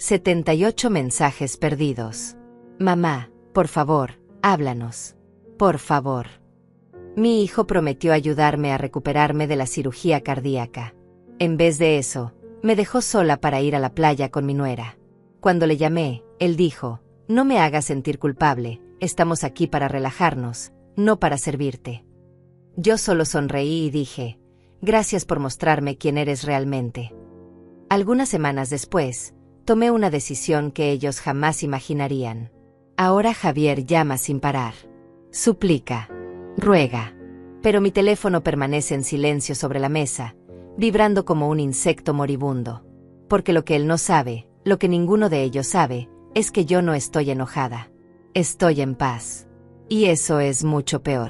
78 mensajes perdidos. Mamá, por favor, háblanos. Por favor. Mi hijo prometió ayudarme a recuperarme de la cirugía cardíaca. En vez de eso, me dejó sola para ir a la playa con mi nuera. Cuando le llamé, él dijo, no me hagas sentir culpable, estamos aquí para relajarnos, no para servirte. Yo solo sonreí y dije, gracias por mostrarme quién eres realmente. Algunas semanas después, tomé una decisión que ellos jamás imaginarían. Ahora Javier llama sin parar. Suplica. Ruega. Pero mi teléfono permanece en silencio sobre la mesa, vibrando como un insecto moribundo. Porque lo que él no sabe, lo que ninguno de ellos sabe, es que yo no estoy enojada. Estoy en paz. Y eso es mucho peor.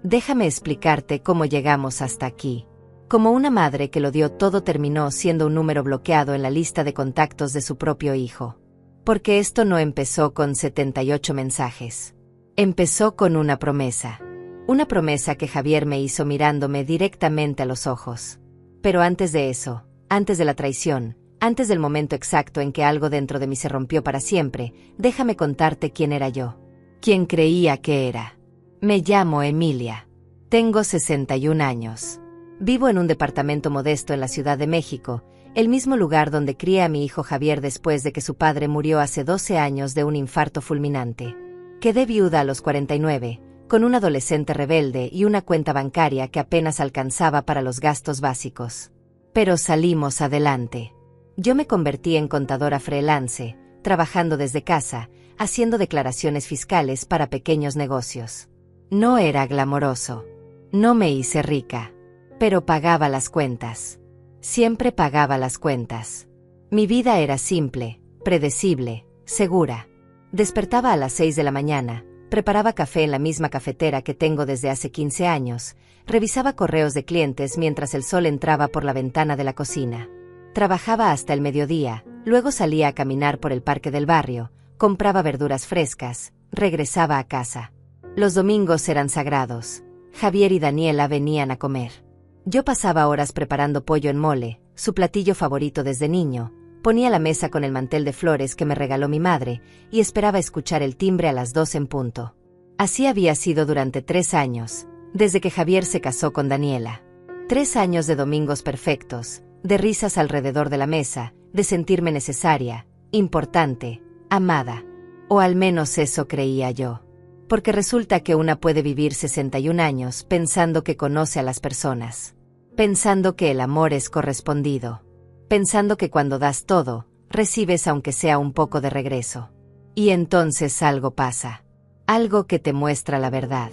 Déjame explicarte cómo llegamos hasta aquí. Como una madre que lo dio todo terminó siendo un número bloqueado en la lista de contactos de su propio hijo. Porque esto no empezó con 78 mensajes. Empezó con una promesa. Una promesa que Javier me hizo mirándome directamente a los ojos. Pero antes de eso, antes de la traición, antes del momento exacto en que algo dentro de mí se rompió para siempre, déjame contarte quién era yo. Quién creía que era. Me llamo Emilia. Tengo 61 años. Vivo en un departamento modesto en la Ciudad de México, el mismo lugar donde crié a mi hijo Javier después de que su padre murió hace 12 años de un infarto fulminante. Quedé viuda a los 49, con un adolescente rebelde y una cuenta bancaria que apenas alcanzaba para los gastos básicos. Pero salimos adelante. Yo me convertí en contadora freelance, trabajando desde casa, haciendo declaraciones fiscales para pequeños negocios. No era glamoroso. No me hice rica. Pero pagaba las cuentas. Siempre pagaba las cuentas. Mi vida era simple, predecible, segura. Despertaba a las 6 de la mañana, preparaba café en la misma cafetera que tengo desde hace 15 años, revisaba correos de clientes mientras el sol entraba por la ventana de la cocina. Trabajaba hasta el mediodía, luego salía a caminar por el parque del barrio, compraba verduras frescas, regresaba a casa. Los domingos eran sagrados. Javier y Daniela venían a comer. Yo pasaba horas preparando pollo en mole, su platillo favorito desde niño, ponía la mesa con el mantel de flores que me regaló mi madre, y esperaba escuchar el timbre a las 2 en punto. Así había sido durante 3 años, desde que Javier se casó con Daniela. 3 años de domingos perfectos, de risas alrededor de la mesa, de sentirme necesaria, importante, amada. O al menos eso creía yo. Porque resulta que una puede vivir 61 años pensando que conoce a las personas. Pensando que el amor es correspondido. Pensando que cuando das todo, recibes aunque sea un poco de regreso. Y entonces algo pasa. Algo que te muestra la verdad.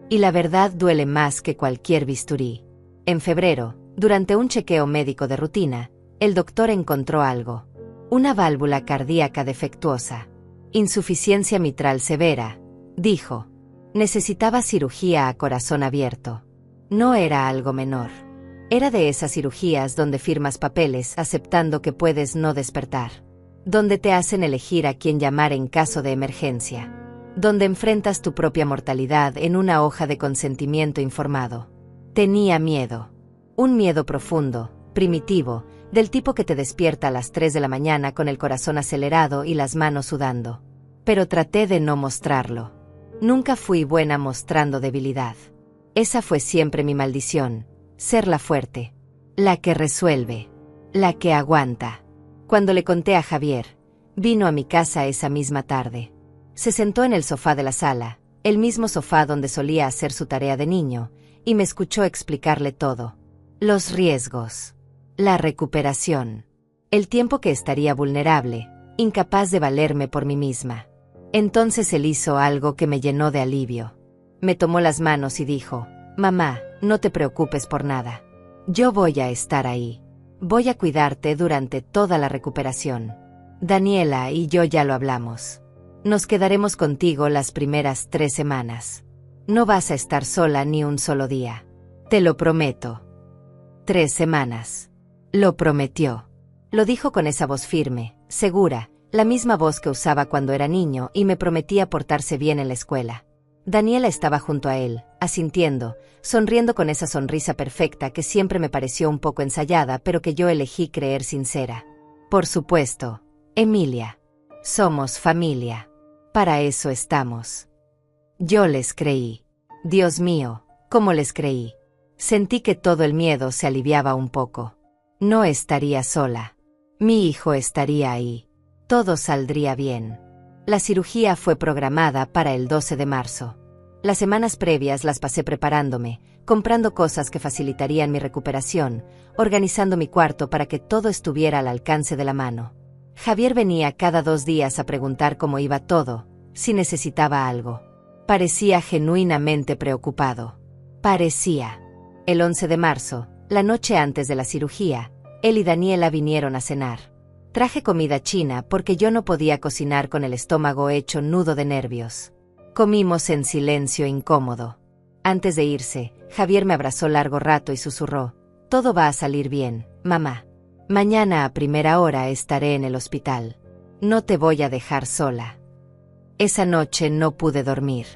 Y la verdad duele más que cualquier bisturí. En febrero, durante un chequeo médico de rutina, el doctor encontró algo. Una válvula cardíaca defectuosa. Insuficiencia mitral severa, dijo. Necesitaba cirugía a corazón abierto. No era algo menor. Era de esas cirugías donde firmas papeles aceptando que puedes no despertar. Donde te hacen elegir a quién llamar en caso de emergencia. Donde enfrentas tu propia mortalidad en una hoja de consentimiento informado. Tenía miedo. Un miedo profundo, primitivo, del tipo que te despierta a las 3 de la mañana con el corazón acelerado y las manos sudando. Pero traté de no mostrarlo. Nunca fui buena mostrando debilidad. Esa fue siempre mi maldición. Ser la fuerte, la que resuelve, la que aguanta. Cuando le conté a Javier, vino a mi casa esa misma tarde. Se sentó en el sofá de la sala, el mismo sofá donde solía hacer su tarea de niño, y me escuchó explicarle todo. Los riesgos, la recuperación, el tiempo que estaría vulnerable, incapaz de valerme por mí misma. Entonces él hizo algo que me llenó de alivio. Me tomó las manos y dijo, «Mamá, no te preocupes por nada. Yo voy a estar ahí. Voy a cuidarte durante toda la recuperación. Daniela y yo ya lo hablamos. Nos quedaremos contigo las primeras 3 semanas. No vas a estar sola ni un solo día. Te lo prometo». 3 semanas. Lo prometió. Lo dijo con esa voz firme, segura, la misma voz que usaba cuando era niño y me prometía portarse bien en la escuela. Daniela estaba junto a él, asintiendo, sonriendo con esa sonrisa perfecta que siempre me pareció un poco ensayada pero que yo elegí creer sincera. Por supuesto, Emilia. Somos familia. Para eso estamos. Yo les creí. Dios mío, ¿cómo les creí? Sentí que todo el miedo se aliviaba un poco. No estaría sola. Mi hijo estaría ahí. Todo saldría bien. La cirugía fue programada para el 12 de marzo. Las semanas previas las pasé preparándome, comprando cosas que facilitarían mi recuperación, organizando mi cuarto para que todo estuviera al alcance de la mano. Javier venía cada 2 días a preguntar cómo iba todo, si necesitaba algo. Parecía genuinamente preocupado. Parecía. El 11 de marzo, la noche antes de la cirugía, él y Daniela vinieron a cenar. Traje comida china porque yo no podía cocinar con el estómago hecho nudo de nervios. Comimos en silencio incómodo. Antes de irse, Javier me abrazó largo rato y susurró: «Todo va a salir bien, mamá. Mañana a primera hora estaré en el hospital. No te voy a dejar sola». Esa noche no pude dormir.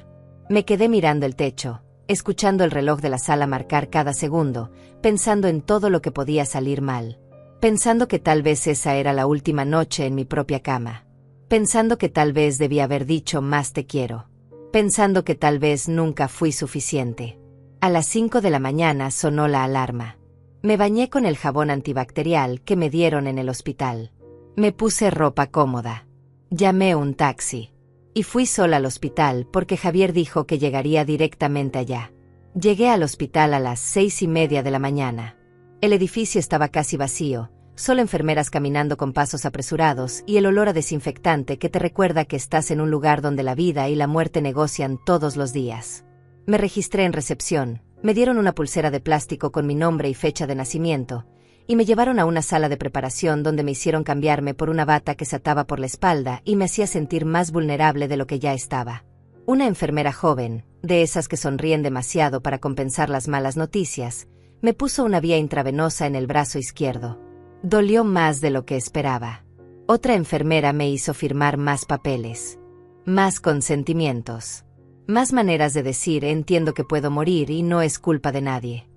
Me quedé mirando el techo, escuchando el reloj de la sala marcar cada segundo, pensando en todo lo que podía salir mal. Pensando que tal vez esa era la última noche en mi propia cama. Pensando que tal vez debía haber dicho más te quiero. Pensando que tal vez nunca fui suficiente. A las 5 de la mañana sonó la alarma. Me bañé con el jabón antibacterial que me dieron en el hospital. Me puse ropa cómoda. Llamé un taxi. Y fui sola al hospital porque Javier dijo que llegaría directamente allá. Llegué al hospital a las 6:30 de la mañana. El edificio estaba casi vacío, solo enfermeras caminando con pasos apresurados y el olor a desinfectante que te recuerda que estás en un lugar donde la vida y la muerte negocian todos los días. Me registré en recepción, me dieron una pulsera de plástico con mi nombre y fecha de nacimiento, y me llevaron a una sala de preparación donde me hicieron cambiarme por una bata que se ataba por la espalda y me hacía sentir más vulnerable de lo que ya estaba. Una enfermera joven, de esas que sonríen demasiado para compensar las malas noticias, me puso una vía intravenosa en el brazo izquierdo. Dolió más de lo que esperaba. Otra enfermera me hizo firmar más papeles. Más consentimientos. Más maneras de decir entiendo que puedo morir y no es culpa de nadie.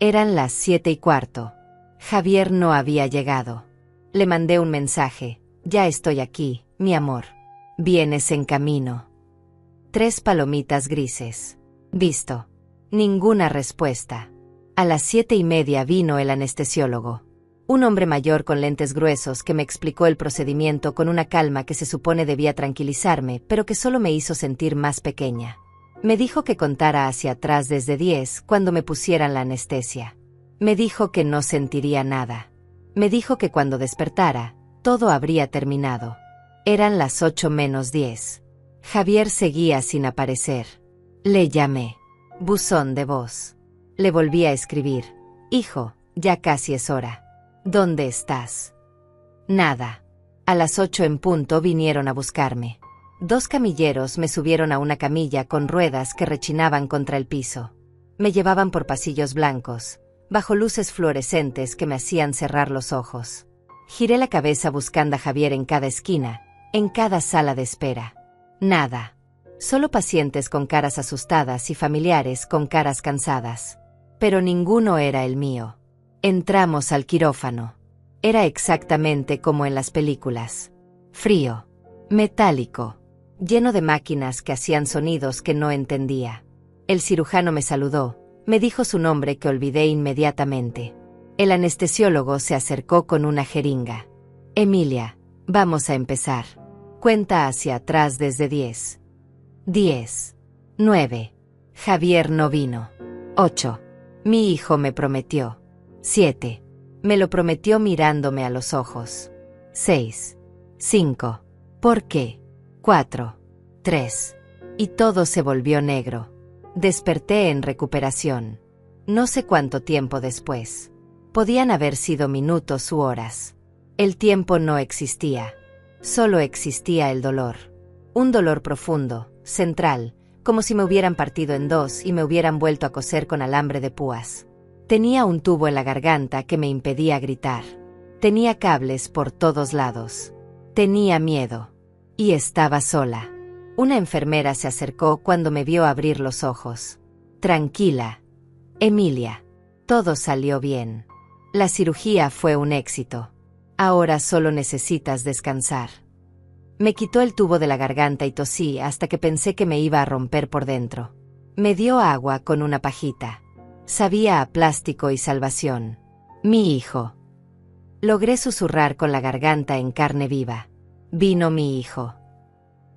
Eran las 7:15. Javier no había llegado. Le mandé un mensaje: «Ya estoy aquí, mi amor. Vienes en camino». 3 palomitas grises. Visto. Ninguna respuesta. A las 7:30 vino el anestesiólogo. Un hombre mayor con lentes gruesos que me explicó el procedimiento con una calma que se supone debía tranquilizarme, pero que solo me hizo sentir más pequeña. Me dijo que contara hacia atrás desde 10 cuando me pusieran la anestesia. Me dijo que no sentiría nada. Me dijo que cuando despertara, todo habría terminado. Eran las 8:10. Javier seguía sin aparecer. Le llamé. Buzón de voz. Le volví a escribir: «Hijo, ya casi es hora. ¿Dónde estás?» Nada. A las 8 en punto vinieron a buscarme. 2 camilleros me subieron a una camilla con ruedas que rechinaban contra el piso. Me llevaban por pasillos blancos, bajo luces fluorescentes que me hacían cerrar los ojos. Giré la cabeza buscando a Javier en cada esquina, en cada sala de espera. Nada. Solo pacientes con caras asustadas y familiares con caras cansadas. Pero ninguno era el mío. Entramos al quirófano. Era exactamente como en las películas. Frío. Metálico. Lleno de máquinas que hacían sonidos que no entendía. El cirujano me saludó, me dijo su nombre que olvidé inmediatamente. El anestesiólogo se acercó con una jeringa. «Emilia, vamos a empezar. Cuenta hacia atrás desde 10. 10. 9. Javier no vino. 8. Mi hijo me prometió. 7. Me lo prometió mirándome a los ojos. 6. 5. ¿Por qué? 4. 3. Y todo se volvió negro. Desperté en recuperación. No sé cuánto tiempo después. Podían haber sido minutos u horas. El tiempo no existía. Solo existía el dolor. Un dolor profundo, central, como si me hubieran partido en dos y me hubieran vuelto a coser con alambre de púas. Tenía un tubo en la garganta que me impedía gritar. Tenía cables por todos lados. Tenía miedo. Y estaba sola. Una enfermera se acercó cuando me vio abrir los ojos. «Tranquila, Emilia. Todo salió bien. La cirugía fue un éxito». Ahora solo necesitas descansar. Me quitó el tubo de la garganta y tosí hasta que pensé que me iba a romper por dentro. Me dio agua con una pajita. Sabía a plástico y salvación. Mi hijo. Logré susurrar con la garganta en carne viva. Vino mi hijo.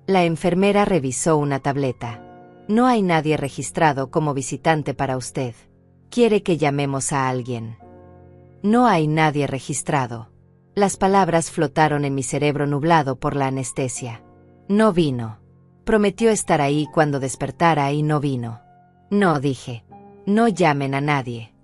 La enfermera revisó una tableta. No hay nadie registrado como visitante para usted. ¿Quiere que llamemos a alguien? No hay nadie registrado. Las palabras flotaron en mi cerebro nublado por la anestesia. No vino. Prometió estar ahí cuando despertara y no vino. No, dije. No llamen a nadie.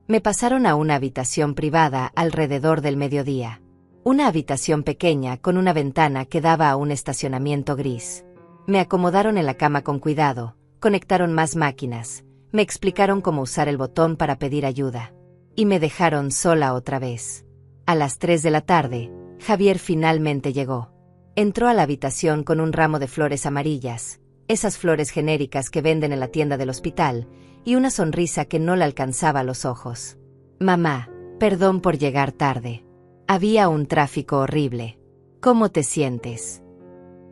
Me pasaron a una habitación privada alrededor del mediodía. Una habitación pequeña con una ventana que daba a un estacionamiento gris. Me acomodaron en la cama con cuidado, conectaron más máquinas, me explicaron cómo usar el botón para pedir ayuda. Y me dejaron sola otra vez. A las 3 de la tarde, Javier finalmente llegó. Entró a la habitación con un ramo de flores amarillas, esas flores genéricas que venden en la tienda del hospital, y una sonrisa que no le alcanzaba a los ojos. Mamá, perdón por llegar tarde. Había un tráfico horrible. ¿Cómo te sientes?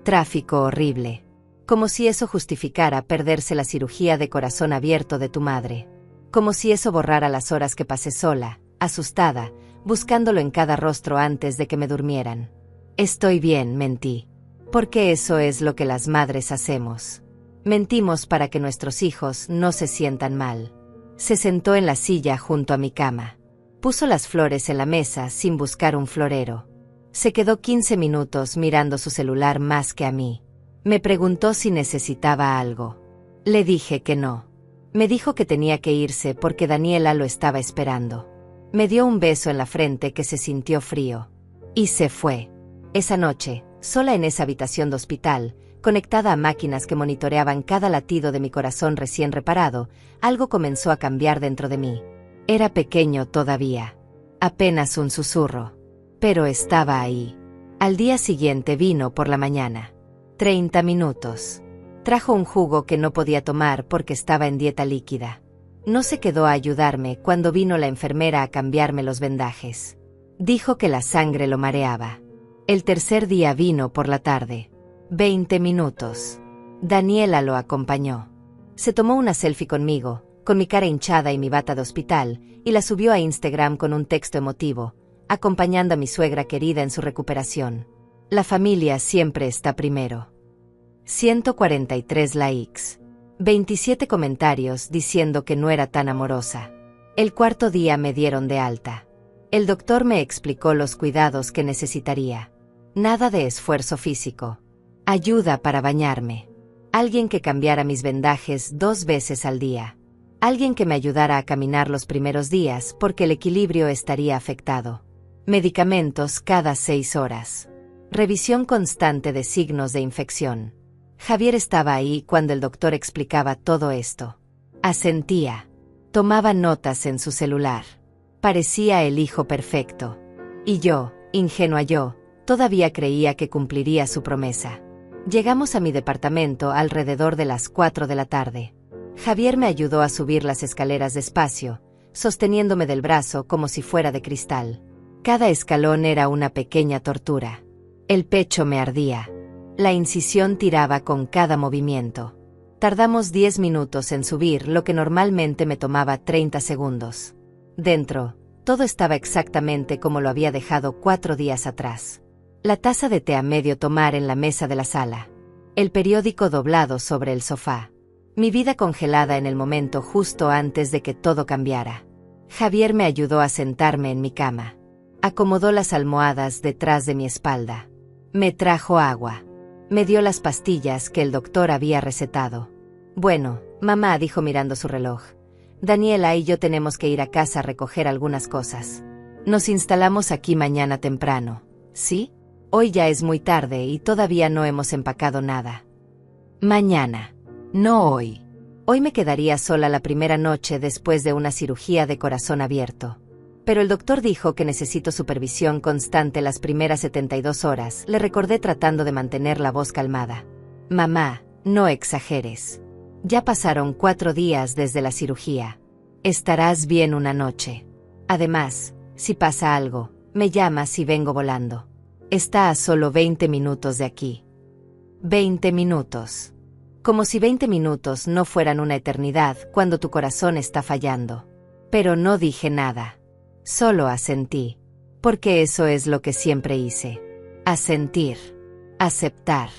Tráfico horrible. Como si eso justificara perderse la cirugía de corazón abierto de tu madre. Como si eso borrara las horas que pasé sola, asustada, buscándolo en cada rostro antes de que me durmieran. Estoy bien, mentí. Porque eso es lo que las madres hacemos. Mentimos para que nuestros hijos no se sientan mal. Se sentó en la silla junto a mi cama. Puso las flores en la mesa sin buscar un florero. Se quedó 15 minutos mirando su celular más que a mí. Me preguntó si necesitaba algo. Le dije que no. Me dijo que tenía que irse porque Daniela lo estaba esperando. Me dio un beso en la frente que se sintió frío. Y se fue. Esa noche, sola en esa habitación de hospital, conectada a máquinas que monitoreaban cada latido de mi corazón recién reparado, algo comenzó a cambiar dentro de mí. Era pequeño todavía. Apenas un susurro. Pero estaba ahí. Al día siguiente vino por la mañana. 30 minutos. Trajo un jugo que no podía tomar porque estaba en dieta líquida. No se quedó a ayudarme cuando vino la enfermera a cambiarme los vendajes. Dijo que la sangre lo mareaba. El tercer día vino por la tarde. 20 minutos. Daniela lo acompañó. Se tomó una selfie conmigo, con mi cara hinchada y mi bata de hospital, y la subió a Instagram con un texto emotivo, acompañando a mi suegra querida en su recuperación. La familia siempre está primero. 143 likes. 27 comentarios diciendo que no era tan amorosa. El cuarto día me dieron de alta. El doctor me explicó los cuidados que necesitaría. Nada de esfuerzo físico. Ayuda para bañarme. Alguien que cambiara mis vendajes 2 veces al día. Alguien que me ayudara a caminar los primeros días porque el equilibrio estaría afectado. Medicamentos cada 6 horas. Revisión constante de signos de infección. Javier estaba ahí cuando el doctor explicaba todo esto. Asentía. Tomaba notas en su celular. Parecía el hijo perfecto. Y yo, ingenua yo, todavía creía que cumpliría su promesa. Llegamos a mi departamento alrededor de las 4 de la tarde. Javier me ayudó a subir las escaleras despacio, sosteniéndome del brazo como si fuera de cristal. Cada escalón era una pequeña tortura. El pecho me ardía. La incisión tiraba con cada movimiento. Tardamos 10 minutos en subir lo que normalmente me tomaba 30 segundos. Dentro, todo estaba exactamente como lo había dejado 4 días atrás. La taza de té a medio tomar en la mesa de la sala. El periódico doblado sobre el sofá. Mi vida congelada en el momento justo antes de que todo cambiara. Javier me ayudó a sentarme en mi cama. Acomodó las almohadas detrás de mi espalda. Me trajo agua. Me dio las pastillas que el doctor había recetado. Bueno, mamá, dijo mirando su reloj. Daniela y yo tenemos que ir a casa a recoger algunas cosas. Nos instalamos aquí mañana temprano, ¿sí? Hoy ya es muy tarde y todavía no hemos empacado nada. Mañana. No hoy. Hoy me quedaría sola la primera noche después de una cirugía de corazón abierto. Pero el doctor dijo que necesito supervisión constante las primeras 72 horas, le recordé tratando de mantener la voz calmada. Mamá, no exageres. Ya pasaron 4 días desde la cirugía. Estarás bien una noche. Además, si pasa algo, Me llamas y vengo volando. Está a solo 20 minutos de aquí. 20 minutos. Como si 20 minutos no fueran una eternidad cuando tu corazón está fallando. Pero no dije nada. Solo asentí. Porque eso es lo que siempre hice. Asentir. Aceptar.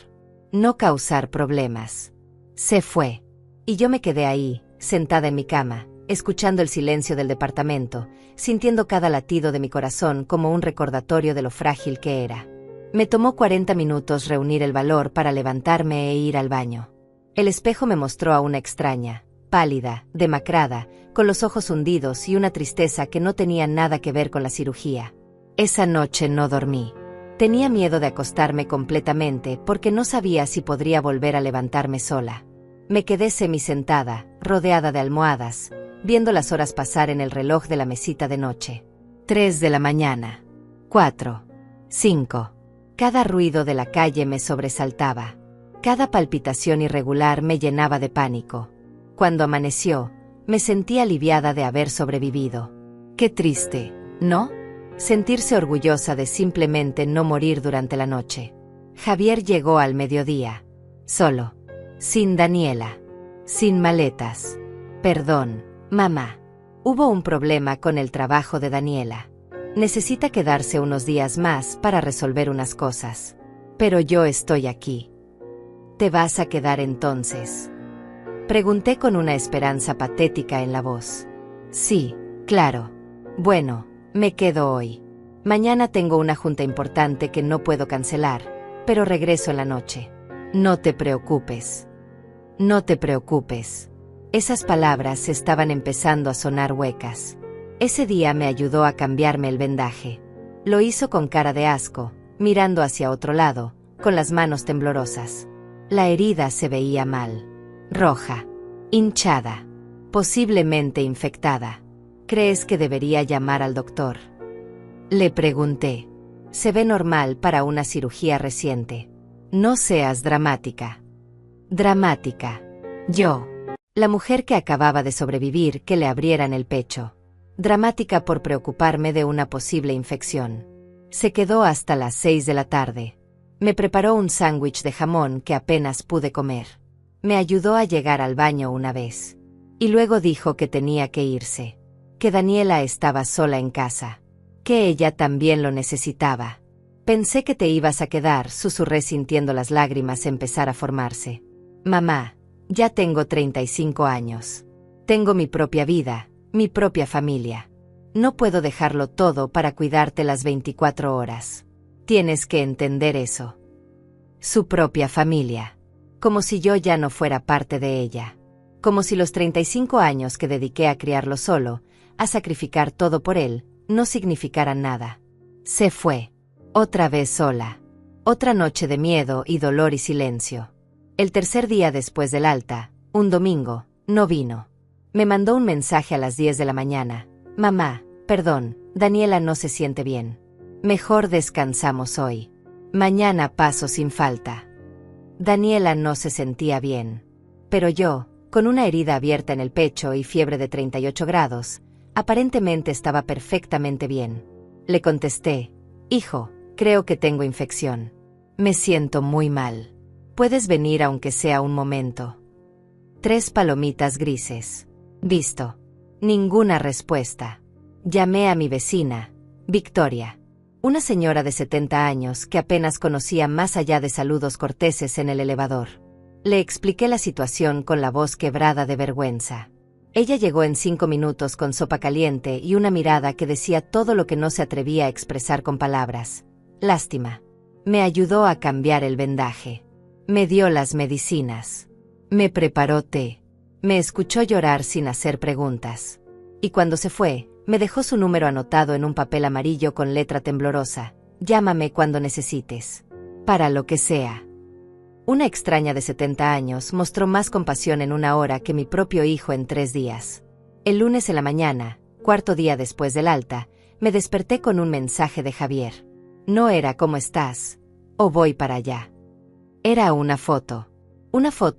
No causar problemas. Se fue. Y yo me quedé ahí, sentada en mi cama, escuchando el silencio del departamento, sintiendo cada latido de mi corazón como un recordatorio de lo frágil que era. Me tomó 40 minutos reunir el valor para levantarme e ir al baño. El espejo me mostró a una extraña, pálida, demacrada, con los ojos hundidos y una tristeza que no tenía nada que ver con la cirugía. Esa noche no dormí. Tenía miedo de acostarme completamente porque no sabía si podría volver a levantarme sola. Me quedé semisentada, rodeada de almohadas, viendo las horas pasar en el reloj de la mesita de noche. 3 de la mañana. 4. 5. Cada ruido de la calle me sobresaltaba. Cada palpitación irregular me llenaba de pánico. Cuando amaneció, me sentí aliviada de haber sobrevivido. Qué triste, ¿no? Sentirse orgullosa de simplemente no morir durante la noche. Javier llegó al mediodía. Solo. Sin Daniela. Sin maletas. Perdón, mamá. Hubo un problema con el trabajo de Daniela. Necesita quedarse unos días más para resolver unas cosas. Pero yo estoy aquí. ¿Te vas a quedar entonces? Pregunté con una esperanza patética en la voz. Sí, claro. Bueno, me quedo hoy. Mañana tengo una junta importante que no puedo cancelar, pero regreso en la noche. No te preocupes. No te preocupes. Esas palabras estaban empezando a sonar huecas. Ese día me ayudó a cambiarme el vendaje. Lo hizo con cara de asco, mirando hacia otro lado, con las manos temblorosas. La herida se veía mal. Roja. Hinchada. Posiblemente infectada. ¿Crees que debería llamar al doctor? Le pregunté. Se ve normal para una cirugía reciente. No seas dramática. Dramática. Yo. La mujer que acababa de sobrevivir que le abrieran el pecho. Dramática por preocuparme de una posible infección. Se quedó hasta las 6 de la tarde. Me preparó un sándwich de jamón que apenas pude comer. Me ayudó a llegar al baño una vez. Y luego dijo que tenía que irse. Que Daniela estaba sola en casa. Que ella también lo necesitaba. Pensé que te ibas a quedar, susurré sintiendo las lágrimas empezar a formarse. Mamá, ya tengo 35 años. Tengo mi propia vida, mi propia familia. No puedo dejarlo todo para cuidarte las 24 horas. Tienes que entender eso. Su propia familia. Como si yo ya no fuera parte de ella. Como si los 35 años que dediqué a criarlo solo, a sacrificar todo por él, no significaran nada. Se fue. Otra vez sola. Otra noche de miedo y dolor y silencio. El tercer día después del alta, un domingo, no vino. Me mandó un mensaje a las 10 de la mañana. Mamá, perdón, Daniela no se siente bien. Mejor descansamos hoy. Mañana paso sin falta. Daniela no se sentía bien. Pero yo, con una herida abierta en el pecho y fiebre de 38 grados, aparentemente estaba perfectamente bien. Le contesté, hijo, creo que tengo infección. Me siento muy mal. Puedes venir aunque sea un momento. 3 palomitas grises. Visto. Ninguna respuesta. Llamé a mi vecina, Victoria. Una señora de 70 años que apenas conocía más allá de saludos corteses en el elevador. Le expliqué la situación con la voz quebrada de vergüenza. Ella llegó en 5 minutos con sopa caliente y una mirada que decía todo lo que no se atrevía a expresar con palabras. Lástima. Me ayudó a cambiar el vendaje. Me dio las medicinas. Me preparó té. Me escuchó llorar sin hacer preguntas. Y cuando se fue, me dejó su número anotado en un papel amarillo con letra temblorosa. Llámame cuando necesites. Para lo que sea. Una extraña de 70 años mostró más compasión en una hora que mi propio hijo en 3 días. El lunes en la mañana, 4º día después del alta, me desperté con un mensaje de Javier. No era ¿cómo estás? O voy para allá. Era una foto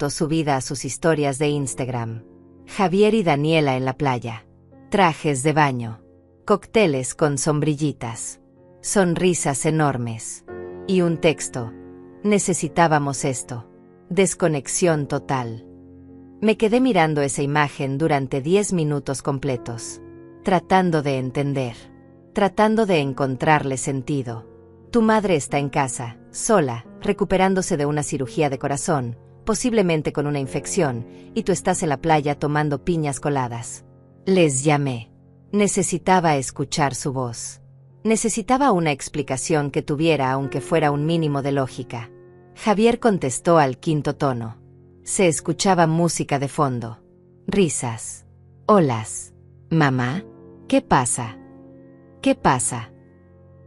subida a sus historias de Instagram. Javier y Daniela en la playa. Trajes de baño. Cócteles con sombrillitas. Sonrisas enormes. Y un texto. Necesitábamos esto. Desconexión total. Me quedé mirando esa imagen durante 10 minutos completos, tratando de entender, tratando de encontrarle sentido. Tu madre está en casa, sola, recuperándose de una cirugía de corazón, posiblemente con una infección, y tú estás en la playa tomando piñas coladas. Les llamé. Necesitaba escuchar su voz. Necesitaba una explicación que tuviera aunque fuera un mínimo de lógica. Javier contestó al quinto tono. Se escuchaba música de fondo. Risas. Olas. Mamá, ¿qué pasa? ¿Qué pasa?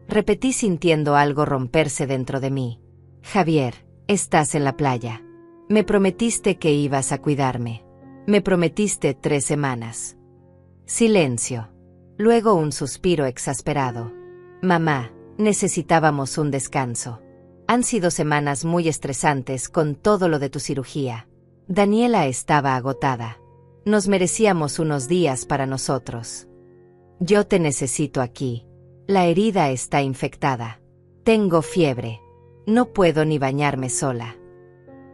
Repetí sintiendo algo romperse dentro de mí. Javier, estás en la playa. Me prometiste que ibas a cuidarme. Me prometiste 3 semanas. Silencio. Luego un suspiro exasperado. Mamá, necesitábamos un descanso. Han sido semanas muy estresantes con todo lo de tu cirugía. Daniela estaba agotada. Nos merecíamos unos días para nosotros. Yo te necesito aquí. La herida está infectada. Tengo fiebre. No puedo ni bañarme sola.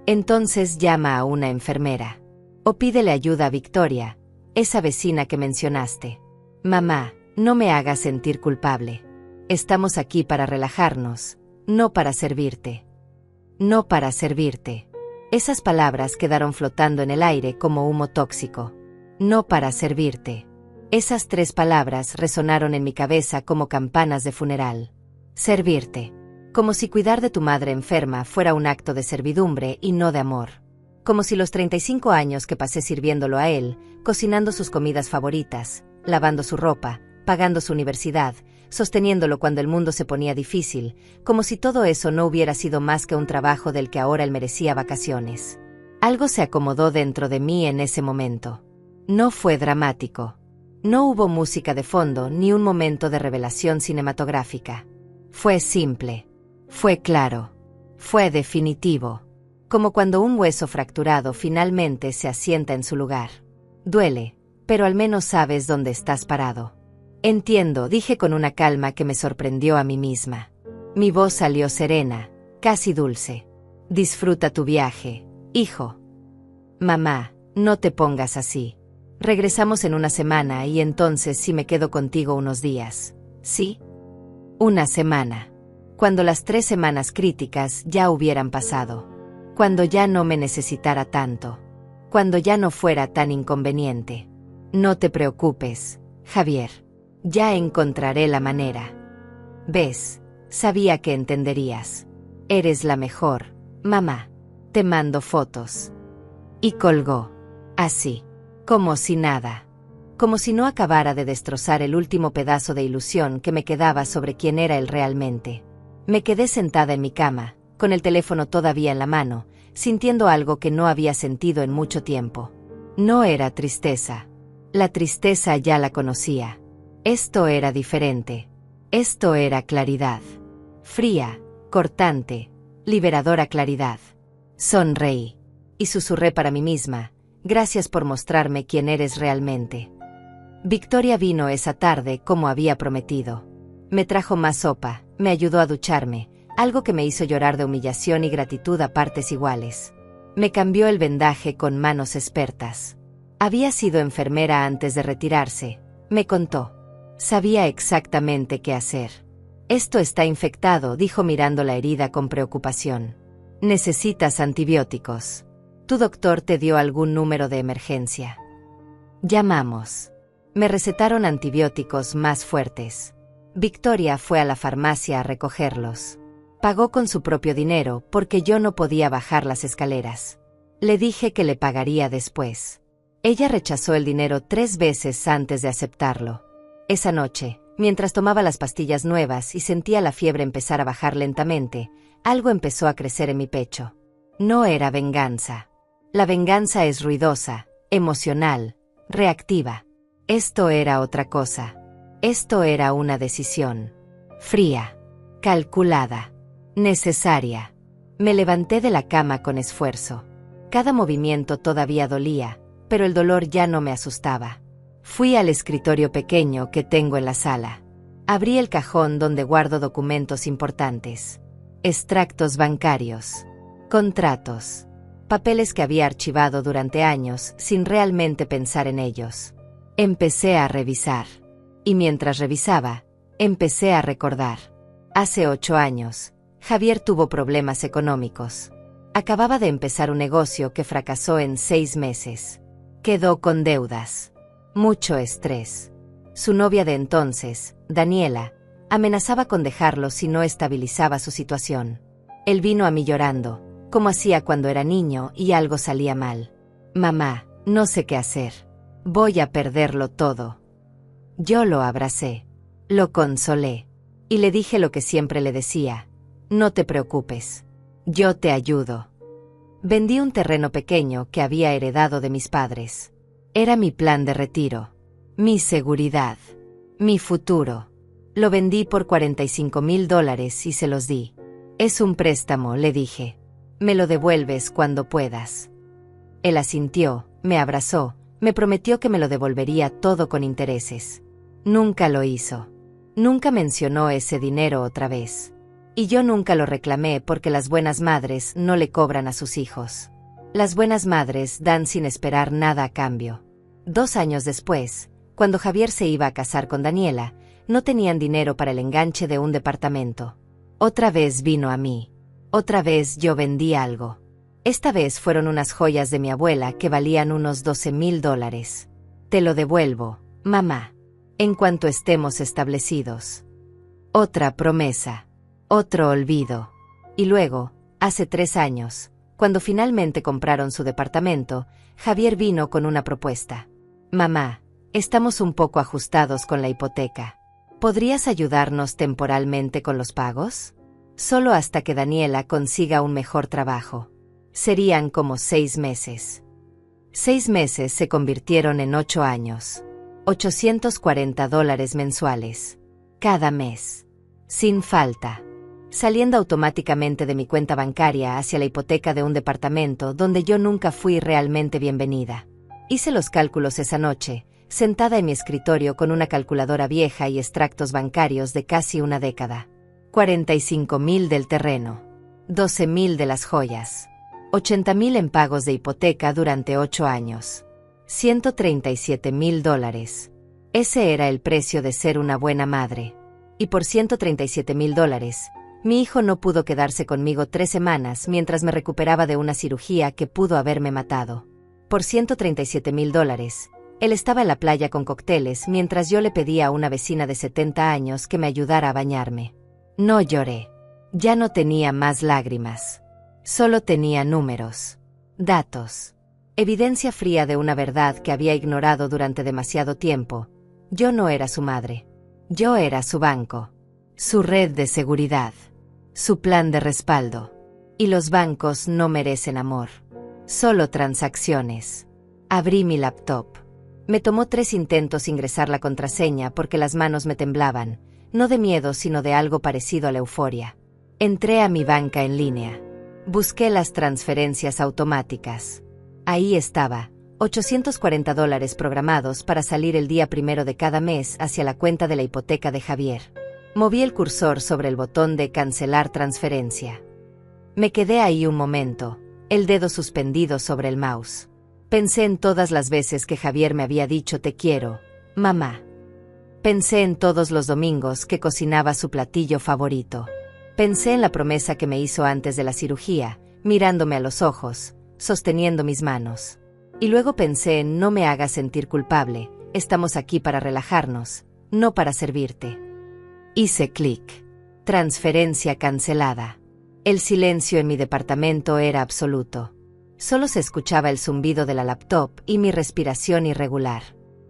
Entonces llama a una enfermera. O pídele ayuda a Victoria, esa vecina que mencionaste. Mamá, no me hagas sentir culpable. Estamos aquí para relajarnos, no para servirte. No para servirte. Esas palabras quedaron flotando en el aire como humo tóxico. No para servirte. Esas 3 palabras resonaron en mi cabeza como campanas de funeral. Servirte. Como si cuidar de tu madre enferma fuera un acto de servidumbre y no de amor. Como si los 35 años que pasé sirviéndolo a él, cocinando sus comidas favoritas, lavando su ropa, pagando su universidad, sosteniéndolo cuando el mundo se ponía difícil, como si todo eso no hubiera sido más que un trabajo del que ahora él merecía vacaciones. Algo se acomodó dentro de mí en ese momento. No fue dramático. No hubo música de fondo ni un momento de revelación cinematográfica. Fue simple. Fue claro. Fue definitivo. Como cuando un hueso fracturado finalmente se asienta en su lugar. Duele, pero al menos sabes dónde estás parado. Entiendo, dije con una calma que me sorprendió a mí misma. Mi voz salió serena, casi dulce. Disfruta tu viaje, hijo. Mamá, no te pongas así. Regresamos en una semana y entonces sí me quedo contigo unos días. ¿Sí? Una semana. Cuando las 3 semanas críticas ya hubieran pasado. Cuando ya no me necesitara tanto. Cuando ya no fuera tan inconveniente. No te preocupes, Javier. Ya encontraré la manera. ¿Ves? Sabía que entenderías. Eres la mejor, mamá. Te mando fotos. Y colgó. Así. Como si nada. Como si no acabara de destrozar el último pedazo de ilusión que me quedaba sobre quién era él realmente. Me quedé sentada en mi cama, con el teléfono todavía en la mano, sintiendo algo que no había sentido en mucho tiempo. No era tristeza. La tristeza ya la conocía. Esto era diferente. Esto era claridad. Fría, cortante, liberadora claridad. Sonreí. Y susurré para mí misma, gracias por mostrarme quién eres realmente. Victoria vino esa tarde como había prometido. Me trajo más sopa, me ayudó a ducharme, algo que me hizo llorar de humillación y gratitud a partes iguales. Me cambió el vendaje con manos expertas. Había sido enfermera antes de retirarse, me contó. Sabía exactamente qué hacer. Esto está infectado, dijo mirando la herida con preocupación. Necesitas antibióticos. ¿Tu doctor te dio algún número de emergencia? Llamamos. Me recetaron antibióticos más fuertes. Victoria fue a la farmacia a recogerlos. Pagó con su propio dinero porque yo no podía bajar las escaleras. Le dije que le pagaría después. Ella rechazó el dinero 3 veces antes de aceptarlo. Esa noche, mientras tomaba las pastillas nuevas y sentía la fiebre empezar a bajar lentamente, algo empezó a crecer en mi pecho. No era venganza. La venganza es ruidosa, emocional, reactiva. Esto era otra cosa. Esto era una decisión. Fría, calculada, necesaria. Me levanté de la cama con esfuerzo. Cada movimiento todavía dolía, pero el dolor ya no me asustaba. Fui al escritorio pequeño que tengo en la sala. Abrí el cajón donde guardo documentos importantes. Extractos bancarios. Contratos. Papeles que había archivado durante años sin realmente pensar en ellos. Empecé a revisar. Y mientras revisaba, empecé a recordar. Hace 8 años, Javier tuvo problemas económicos. Acababa de empezar un negocio que fracasó en 6 meses. Quedó con deudas. Mucho estrés. Su novia de entonces, Daniela, amenazaba con dejarlo si no estabilizaba su situación. Él vino a mí llorando, como hacía cuando era niño y algo salía mal. Mamá, no sé qué hacer. Voy a perderlo todo. Yo lo abracé. Lo consolé. Y le dije lo que siempre le decía. No te preocupes. Yo te ayudo. Vendí un terreno pequeño que había heredado de mis padres. Era mi plan de retiro. Mi seguridad. Mi futuro. Lo vendí por $45,000 y se los di. Es un préstamo, le dije. Me lo devuelves cuando puedas. Él asintió, me abrazó, me prometió que me lo devolvería todo con intereses. Nunca lo hizo. Nunca mencionó ese dinero otra vez. Y yo nunca lo reclamé porque las buenas madres no le cobran a sus hijos. Las buenas madres dan sin esperar nada a cambio. 2 años después, cuando Javier se iba a casar con Daniela, no tenían dinero para el enganche de un departamento. Otra vez vino a mí. Otra vez yo vendí algo. Esta vez fueron unas joyas de mi abuela que valían unos $12,000. Te lo devuelvo, mamá, en cuanto estemos establecidos. Otra promesa. Otro olvido. Y luego, hace 3 años, cuando finalmente compraron su departamento, Javier vino con una propuesta. Mamá, estamos un poco ajustados con la hipoteca. ¿Podrías ayudarnos temporalmente con los pagos? Solo hasta que Daniela consiga un mejor trabajo. Serían como 6 meses. 6 meses se convirtieron en 8 años. $840 mensuales. Cada mes. Sin falta. Saliendo automáticamente de mi cuenta bancaria hacia la hipoteca de un departamento donde yo nunca fui realmente bienvenida. Hice los cálculos esa noche, sentada en mi escritorio con una calculadora vieja y extractos bancarios de casi una década. 45,000 del terreno. 12,000 de las joyas. 80,000 en pagos de hipoteca durante 8 años. $137,000. Ese era el precio de ser una buena madre. Y por $137,000, mi hijo no pudo quedarse conmigo 3 semanas mientras me recuperaba de una cirugía que pudo haberme matado. Por $137,000, él estaba en la playa con cócteles mientras yo le pedía a una vecina de 70 años que me ayudara a bañarme. No lloré. Ya no tenía más lágrimas. Solo tenía números. Datos. Evidencia fría de una verdad que había ignorado durante demasiado tiempo. Yo no era su madre. Yo era su banco. Su red de seguridad. Su plan de respaldo. Y los bancos no merecen amor. Solo transacciones. Abrí mi laptop. Me tomó 3 intentos ingresar la contraseña porque las manos me temblaban, no de miedo sino de algo parecido a la euforia. Entré a mi banca en línea. Busqué las transferencias automáticas. Ahí estaba, $840 programados para salir el día 1 de cada mes hacia la cuenta de la hipoteca de Javier. Moví el cursor sobre el botón de cancelar transferencia. Me quedé ahí un momento, el dedo suspendido sobre el mouse. Pensé en todas las veces que Javier me había dicho te quiero, mamá. Pensé en todos los domingos que cocinaba su platillo favorito. Pensé en la promesa que me hizo antes de la cirugía, mirándome a los ojos, sosteniendo mis manos. Y luego pensé en no me hagas sentir culpable, estamos aquí para relajarnos, no para servirte. Hice clic. Transferencia cancelada. El silencio en mi departamento era absoluto. Solo se escuchaba el zumbido de la laptop y mi respiración irregular.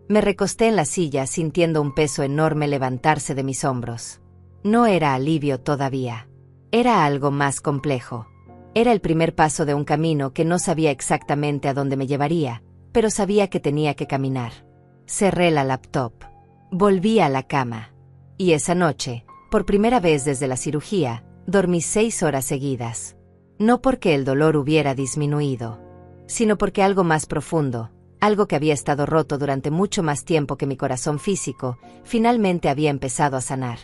Me recosté en la silla sintiendo un peso enorme levantarse de mis hombros. No era alivio todavía. Era algo más complejo. Era el primer paso de un camino que no sabía exactamente a dónde me llevaría, pero sabía que tenía que caminar. Cerré la laptop. Volví a la cama. Y esa noche, por primera vez desde la cirugía, dormí 6 horas seguidas. No porque el dolor hubiera disminuido, sino porque algo más profundo, Algo que había estado roto durante mucho más tiempo que mi corazón físico, finalmente había empezado a sanar.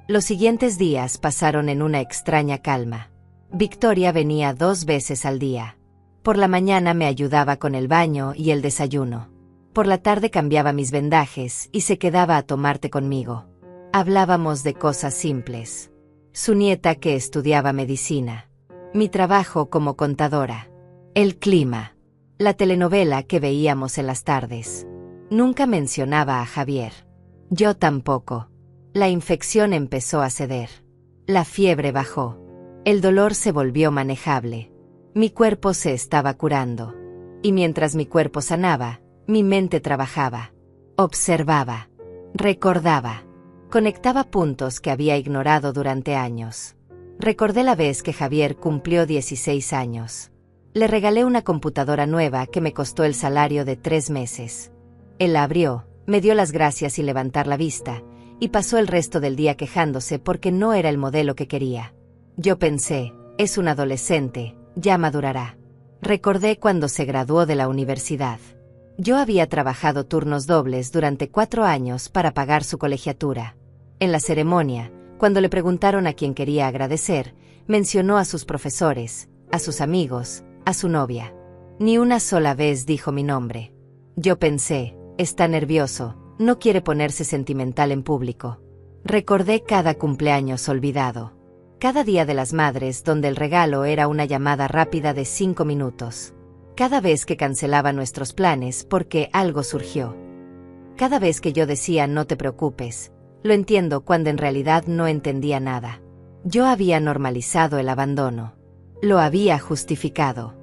Los siguientes días pasaron en una extraña calma. Victoria venía 2 veces al día. Por la mañana me ayudaba con el baño y el desayuno. Por la tarde cambiaba mis vendajes y se quedaba a tomar té conmigo. Hablábamos de cosas simples. Su nieta que estudiaba medicina. Mi trabajo como contadora. El clima. La telenovela que veíamos en las tardes. Nunca mencionaba a Javier. Yo tampoco. La infección empezó a ceder. La fiebre bajó. El dolor se volvió manejable. Mi cuerpo se estaba curando. Y mientras mi cuerpo sanaba, mi mente trabajaba. Observaba. Recordaba. Conectaba puntos que había ignorado durante años. Recordé la vez que Javier cumplió 16 años. Le regalé una computadora nueva que me costó el salario de 3 meses. Él la abrió, me dio las gracias sin levantar la vista, y pasó el resto del día quejándose porque no era el modelo que quería. Yo pensé, es un adolescente, ya madurará. Recordé cuando se graduó de la universidad. Yo había trabajado turnos dobles durante 4 años para pagar su colegiatura. En la ceremonia, cuando le preguntaron a quién quería agradecer, mencionó a sus profesores, a sus amigos, a su novia. Ni una sola vez dijo mi nombre. Yo pensé, está nervioso, no quiere ponerse sentimental en público. Recordé cada cumpleaños olvidado. Cada día de las madres donde el regalo era una llamada rápida de 5 minutos. Cada vez que cancelaba nuestros planes porque algo surgió. Cada vez que yo decía no te preocupes, lo entiendo cuando en realidad no entendía nada. Yo había normalizado el abandono. Lo había justificado.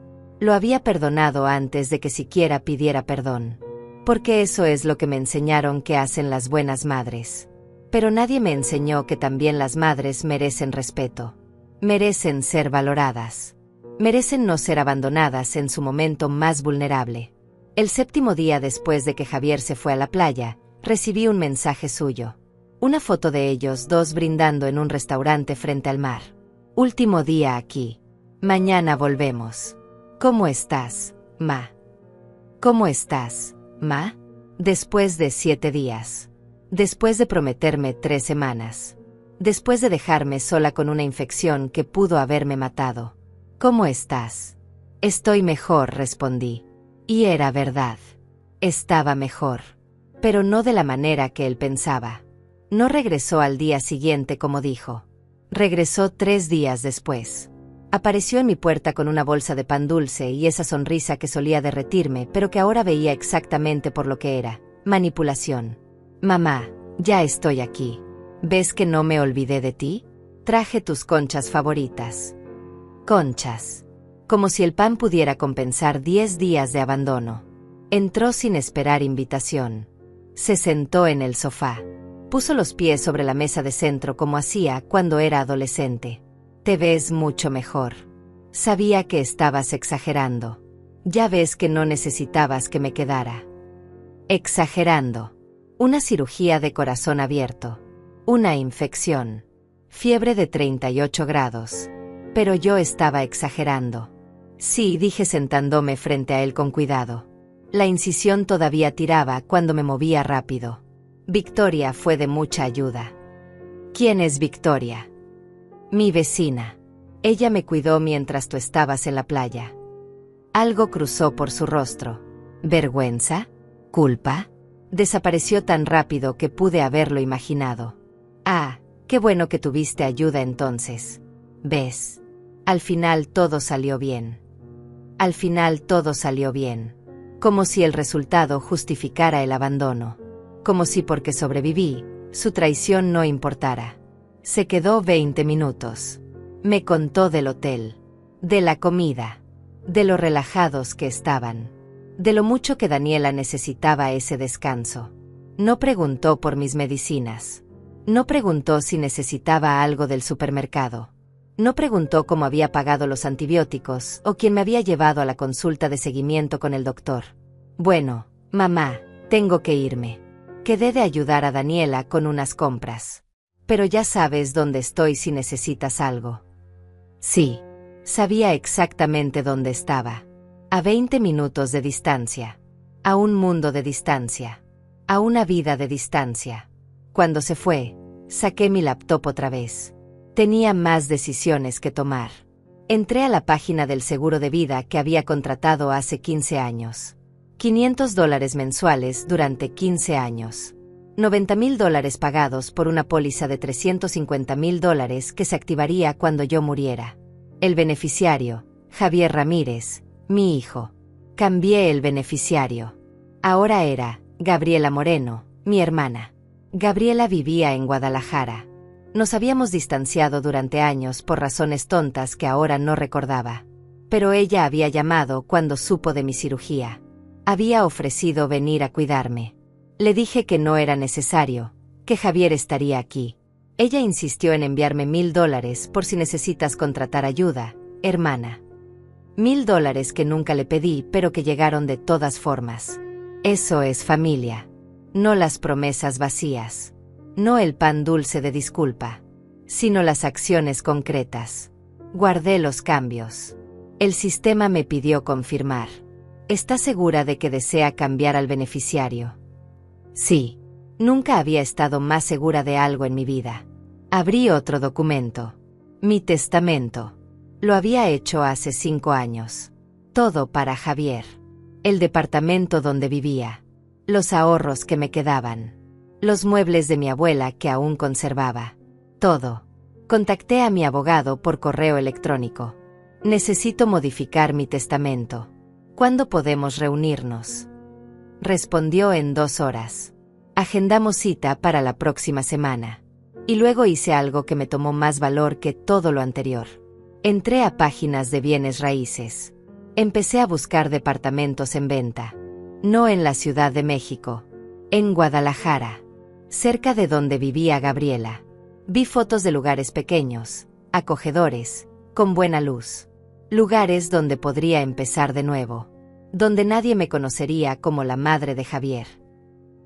Lo había perdonado antes de que siquiera pidiera perdón. Porque eso es lo que me enseñaron que hacen las buenas madres. Pero nadie me enseñó que también las madres merecen respeto. Merecen ser valoradas. Merecen no ser abandonadas en su momento más vulnerable. El 7º día después de que Javier se fue a la playa, recibí un mensaje suyo. Una foto de ellos 2 brindando en un restaurante frente al mar. Último día aquí. Mañana volvemos. ¿Cómo estás, ma? ¿Cómo estás, ma? Después de 7 días. Después de prometerme 3 semanas. Después de dejarme sola con una infección que pudo haberme matado. ¿Cómo estás? Estoy mejor, respondí. Y era verdad. Estaba mejor. Pero no de la manera que él pensaba. No regresó al día siguiente como dijo. Regresó 3 días después. Apareció en mi puerta con una bolsa de pan dulce y esa sonrisa que solía derretirme, pero que ahora veía exactamente por lo que era. Manipulación. Mamá, ya estoy aquí. ¿Ves que no me olvidé de ti? Traje tus conchas favoritas. Conchas. Como si el pan pudiera compensar 10 días de abandono. Entró sin esperar invitación. Se sentó en el sofá. Puso los pies sobre la mesa de centro como hacía cuando era adolescente. Te ves mucho mejor. Sabía que estabas exagerando. Ya ves que no necesitabas que me quedara. Exagerando. Una cirugía de corazón abierto. Una infección. Fiebre de 38 grados. Pero yo estaba exagerando. Sí, dije sentándome frente a él con cuidado. La incisión todavía tiraba cuando me movía rápido. Victoria fue de mucha ayuda. ¿Quién es Victoria? Mi vecina. Ella me cuidó mientras tú estabas en la playa. Algo cruzó por su rostro. ¿Vergüenza? ¿Culpa? Desapareció tan rápido que pude haberlo imaginado. Ah, qué bueno que tuviste ayuda entonces. ¿Ves? Al final todo salió bien. Al final todo salió bien. Como si el resultado justificara el abandono. Como si porque sobreviví, su traición no importara. Se quedó 20 minutos. Me contó del hotel. De la comida. De lo relajados que estaban. De lo mucho que Daniela necesitaba ese descanso. No preguntó por mis medicinas. No preguntó si necesitaba algo del supermercado. No preguntó cómo había pagado los antibióticos o quién me había llevado a la consulta de seguimiento con el doctor. Bueno, mamá, tengo que irme. Quedé de ayudar a Daniela con unas compras. Pero ya sabes dónde estoy si necesitas algo. Sí, sabía exactamente dónde estaba. A 20 minutos de distancia. a un mundo de distancia, a una vida de distancia. Cuando se fue, saqué mi laptop otra vez. Tenía más decisiones que tomar. Entré a la página del seguro de vida que había contratado hace 15 años. $500 mensuales durante 15 años. $90,000 pagados por una póliza de $350,000 que se activaría cuando yo muriera. El beneficiario, Javier Ramírez, mi hijo. Cambié el beneficiario. Ahora era Gabriela Moreno, mi hermana. Gabriela vivía en Guadalajara. Nos habíamos distanciado durante años por razones tontas que ahora no recordaba. Pero ella había llamado cuando supo de mi cirugía. Había ofrecido venir a cuidarme. Le dije que no era necesario, que Javier estaría aquí. Ella insistió en enviarme $1,000 por si necesitas contratar ayuda, hermana. $1,000 que nunca le pedí, pero que llegaron de todas formas. Eso es familia. No las promesas vacías. No el pan dulce de disculpa. Sino las acciones concretas. Guardé los cambios. El sistema me pidió confirmar. ¿Está segura de que desea cambiar al beneficiario? Sí. Nunca había estado más segura de algo en mi vida. Abrí otro documento. Mi testamento. Lo había hecho hace 5 años. Todo para Javier. El departamento donde vivía. Los ahorros que me quedaban. Los muebles de mi abuela que aún conservaba. Todo. Contacté a mi abogado por correo electrónico. Necesito modificar mi testamento. ¿Cuándo podemos reunirnos? Respondió en 2 horas. Agendamos cita para la próxima semana. Y luego hice algo que me tomó más valor que todo lo anterior. Entré a páginas de bienes raíces. Empecé a buscar departamentos en venta. No en la Ciudad de México. En Guadalajara. Cerca de donde vivía Gabriela. Vi fotos de lugares pequeños, acogedores, con buena luz. Lugares donde podría empezar de nuevo. Donde nadie me conocería como la madre de Javier.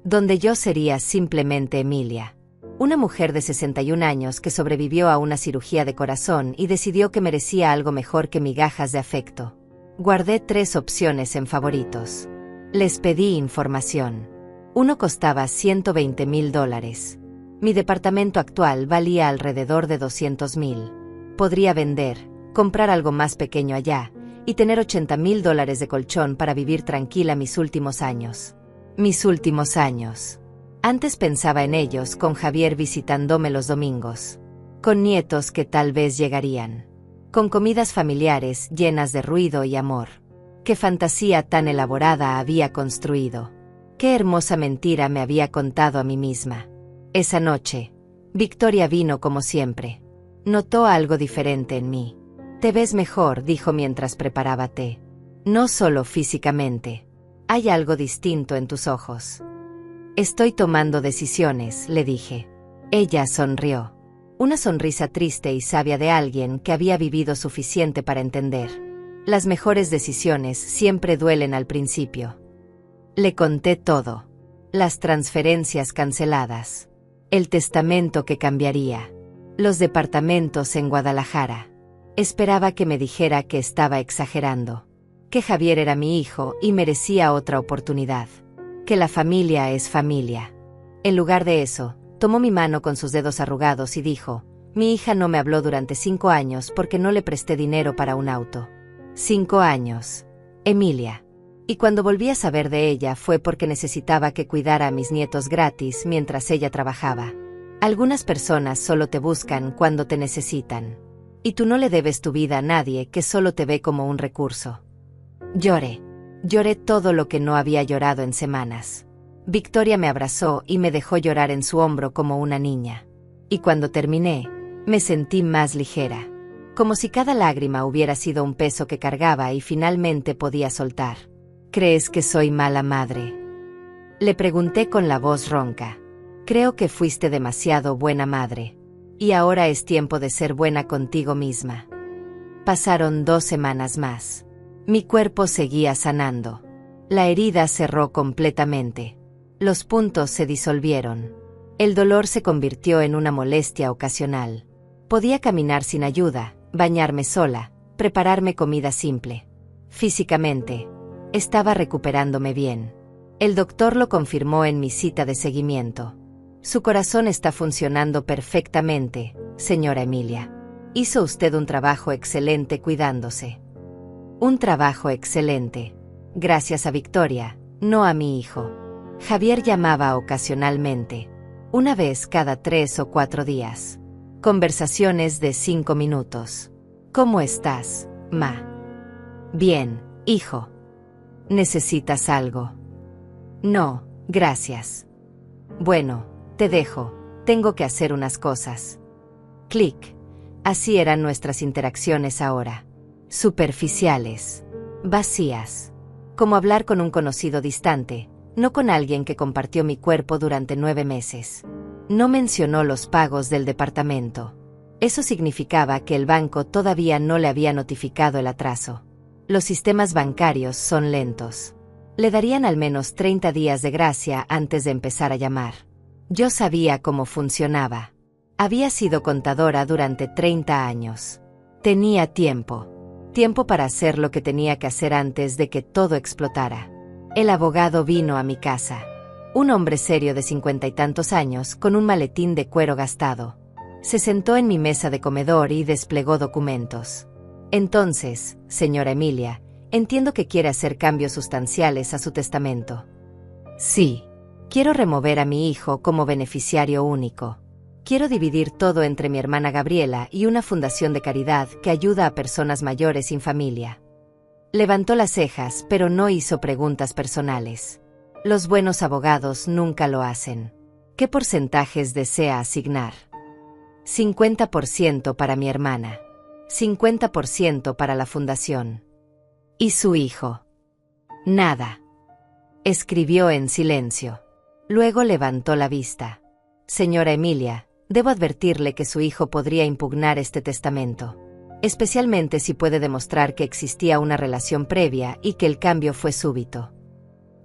Donde yo sería simplemente Emilia. Una mujer de 61 años que sobrevivió a una cirugía de corazón y decidió que merecía algo mejor que migajas de afecto. Guardé 3 opciones en favoritos. Les pedí información. Uno costaba $120,000. Mi departamento actual valía alrededor de $200,000. Podría vender, comprar algo más pequeño allá, y tener $80,000 de colchón para vivir tranquila mis últimos años. Mis últimos años. Antes pensaba en ellos con Javier visitándome los domingos. Con nietos que tal vez llegarían. Con comidas familiares llenas de ruido y amor. Qué fantasía tan elaborada había construido. Qué hermosa mentira me había contado a mí misma. Esa noche, Victoria vino como siempre. Notó algo diferente en mí. Te ves mejor, dijo mientras preparaba té. No solo físicamente. Hay algo distinto en tus ojos. Estoy tomando decisiones, le dije. Ella sonrió. Una sonrisa triste y sabia de alguien que había vivido suficiente para entender. Las mejores decisiones siempre duelen al principio. Le conté todo. Las transferencias canceladas. El testamento que cambiaría. Los departamentos en Guadalajara. Esperaba que me dijera que estaba exagerando. Que Javier era mi hijo y merecía otra oportunidad. Que la familia es familia. En lugar de eso, tomó mi mano con sus dedos arrugados y dijo, mi hija no me habló durante 5 años porque no le presté dinero para un auto. 5 años. Emilia. Y cuando volví a saber de ella fue porque necesitaba que cuidara a mis nietos gratis mientras ella trabajaba. Algunas personas solo te buscan cuando te necesitan. Y tú no le debes tu vida a nadie que solo te ve como un recurso. Lloré. Lloré todo lo que no había llorado en semanas. Victoria me abrazó y me dejó llorar en su hombro como una niña. Y cuando terminé, me sentí más ligera. Como si cada lágrima hubiera sido un peso que cargaba y finalmente podía soltar. ¿Crees que soy mala madre? Le pregunté con la voz ronca. Creo que fuiste demasiado buena madre. Y ahora es tiempo de ser buena contigo misma. Pasaron 2 semanas más. Mi cuerpo seguía sanando. La herida cerró completamente. Los puntos se disolvieron. El dolor se convirtió en una molestia ocasional. Podía caminar sin ayuda, bañarme sola, prepararme comida simple. Físicamente, estaba recuperándome bien. El doctor lo confirmó en mi cita de seguimiento. Su corazón está funcionando perfectamente, señora Emilia. Hizo usted un trabajo excelente cuidándose. Un trabajo excelente. Gracias a Victoria, no a mi hijo. Javier llamaba ocasionalmente, una vez cada 3 o 4 días. Conversaciones de 5 minutos. ¿Cómo estás, ma? Bien, hijo. ¿Necesitas algo? No, gracias. Bueno, te dejo, tengo que hacer unas cosas. Clic. Así eran nuestras interacciones ahora. Superficiales. Vacías. Como hablar con un conocido distante, no con alguien que compartió mi cuerpo durante 9 meses. No mencionó los pagos del departamento. Eso significaba que el banco todavía no le había notificado el atraso. Los sistemas bancarios son lentos. Le darían al menos 30 días de gracia antes de empezar a llamar. Yo sabía cómo funcionaba. Había sido contadora durante 30 años. Tenía tiempo. Tiempo para hacer lo que tenía que hacer antes de que todo explotara. El abogado vino a mi casa. Un hombre serio de 50 y tantos años con un maletín de cuero gastado. Se sentó en mi mesa de comedor y desplegó documentos. Entonces, señora Emilia, entiendo que quiere hacer cambios sustanciales a su testamento. Sí. Quiero remover a mi hijo como beneficiario único. Quiero dividir todo entre mi hermana Gabriela y una fundación de caridad que ayuda a personas mayores sin familia. Levantó las cejas, pero no hizo preguntas personales. Los buenos abogados nunca lo hacen. ¿Qué porcentajes desea asignar? 50% para mi hermana. 50% para la fundación. ¿Y su hijo? Nada. Escribió en silencio. Luego levantó la vista. Señora Emilia, debo advertirle que su hijo podría impugnar este testamento. Especialmente si puede demostrar que existía una relación previa y que el cambio fue súbito.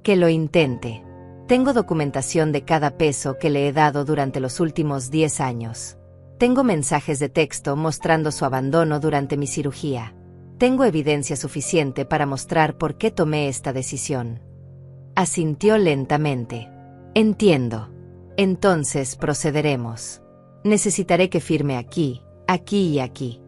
Que lo intente. Tengo documentación de cada peso que le he dado durante los últimos 10 años. Tengo mensajes de texto mostrando su abandono durante mi cirugía. Tengo evidencia suficiente para mostrar por qué tomé esta decisión. Asintió lentamente. Entiendo. Entonces procederemos. Necesitaré que firme aquí, aquí y aquí.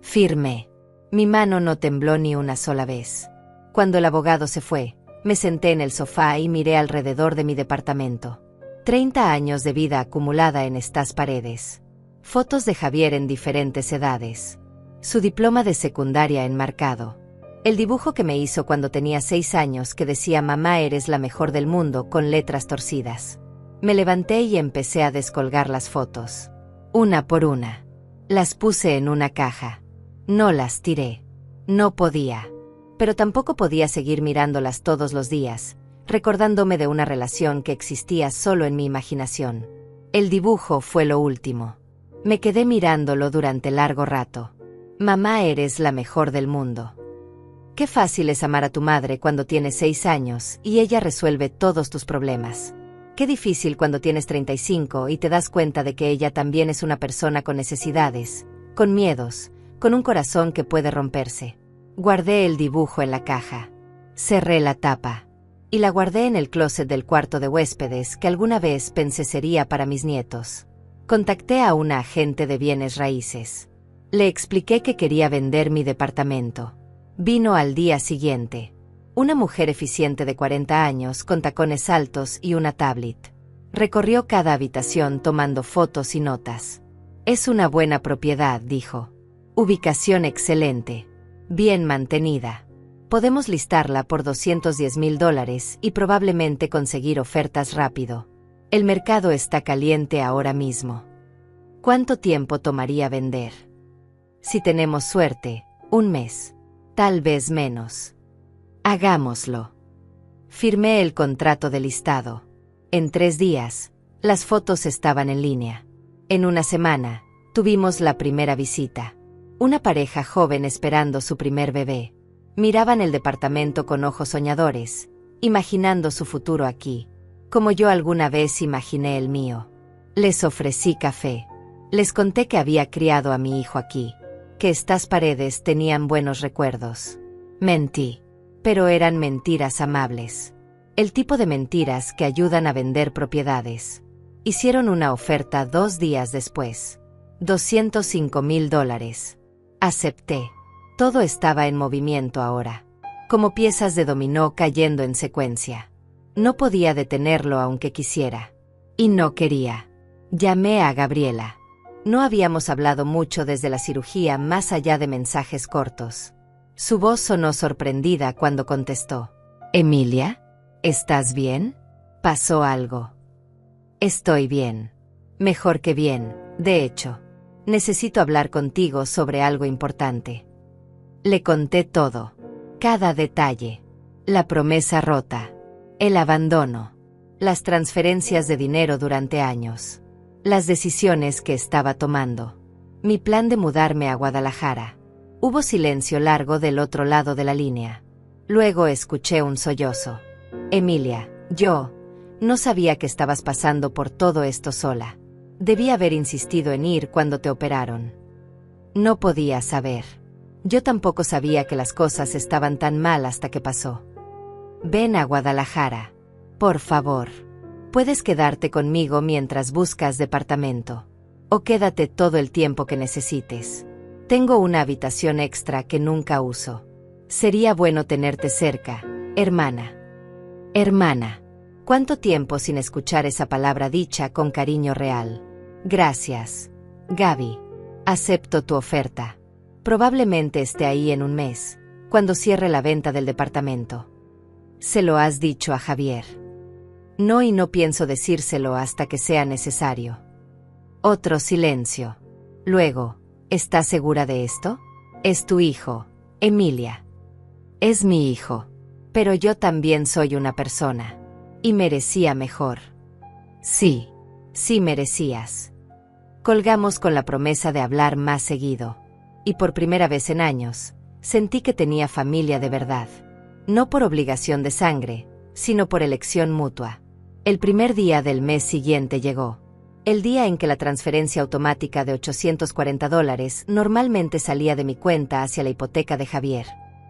Firmé. Mi mano no tembló ni una sola vez. Cuando el abogado se fue, me senté en el sofá y miré alrededor de mi departamento. 30 años de vida acumulada en estas paredes. Fotos de Javier en diferentes edades. Su diploma de secundaria enmarcado. El dibujo que me hizo cuando tenía 6 años que decía «Mamá, eres la mejor del mundo» con letras torcidas. Me levanté y empecé a descolgar las fotos. Una por una. Las puse en una caja. No las tiré. No podía. Pero tampoco podía seguir mirándolas todos los días, recordándome de una relación que existía solo en mi imaginación. El dibujo fue lo último. Me quedé mirándolo durante largo rato. Mamá, eres la mejor del mundo. Qué fácil es amar a tu madre cuando tienes 6 años y ella resuelve todos tus problemas. Qué difícil cuando tienes 35 y te das cuenta de que ella también es una persona con necesidades, con miedos, con un corazón que puede romperse. Guardé el dibujo en la caja. Cerré la tapa. Y la guardé en el closet del cuarto de huéspedes que alguna vez pensé sería para mis nietos. Contacté a una agente de bienes raíces. Le expliqué que quería vender mi departamento. Vino al día siguiente. Una mujer eficiente de 40 años con tacones altos y una tablet. Recorrió cada habitación tomando fotos y notas. Es una buena propiedad, dijo. Ubicación excelente. Bien mantenida. Podemos listarla por $210,000 y probablemente conseguir ofertas rápido. El mercado está caliente ahora mismo. ¿Cuánto tiempo tomaría vender? Si tenemos suerte, 1 mes. Tal vez menos. Hagámoslo. Firmé el contrato de listado. En 3 días, las fotos estaban en línea. En 1 semana, tuvimos la primera visita. Una pareja joven esperando su primer bebé. Miraban el departamento con ojos soñadores, imaginando su futuro aquí, como yo alguna vez imaginé el mío. Les ofrecí café. Les conté que había criado a mi hijo aquí, que estas paredes tenían buenos recuerdos. Mentí, pero eran mentiras amables. El tipo de mentiras que ayudan a vender propiedades. Hicieron una oferta 2 días después. $205,000. Acepté. Todo estaba en movimiento ahora, como piezas de dominó cayendo en secuencia. No podía detenerlo aunque quisiera. Y no quería. Llamé a Gabriela. No habíamos hablado mucho desde la cirugía más allá de mensajes cortos. Su voz sonó sorprendida cuando contestó. «Emilia, ¿estás bien? ¿Pasó algo?» «Estoy bien. Mejor que bien, de hecho. Necesito hablar contigo sobre algo importante». Le conté todo. Cada detalle. La promesa rota. El abandono. Las transferencias de dinero durante años. Las decisiones que estaba tomando. Mi plan de mudarme a Guadalajara. Hubo silencio largo del otro lado de la línea. Luego escuché un sollozo. «Emilia, yo no sabía que estabas pasando por todo esto sola. Debí haber insistido en ir cuando te operaron». No podía saber. Yo tampoco sabía que las cosas estaban tan mal hasta que pasó. «Ven a Guadalajara. Por favor. Puedes quedarte conmigo mientras buscas departamento. O quédate todo el tiempo que necesites. Tengo una habitación extra que nunca uso. Sería bueno tenerte cerca, hermana». Hermana. ¿Cuánto tiempo sin escuchar esa palabra dicha con cariño real? «Gracias, Gaby. Acepto tu oferta. Probablemente esté ahí en un mes, cuando cierre la venta del departamento». «¿Se lo has dicho a Javier?» «No, y no pienso decírselo hasta que sea necesario». Otro silencio. Luego, ¿estás segura de esto? «Es tu hijo, Emilia». «Es mi hijo. Pero yo también soy una persona. Y merecía mejor». «Sí, sí merecías». Colgamos con la promesa de hablar más seguido. Y por primera vez en años, sentí que tenía familia de verdad. No por obligación de sangre, sino por elección mutua. El primer día del mes siguiente llegó. El día en que la transferencia automática de $840 normalmente salía de mi cuenta hacia la hipoteca de Javier.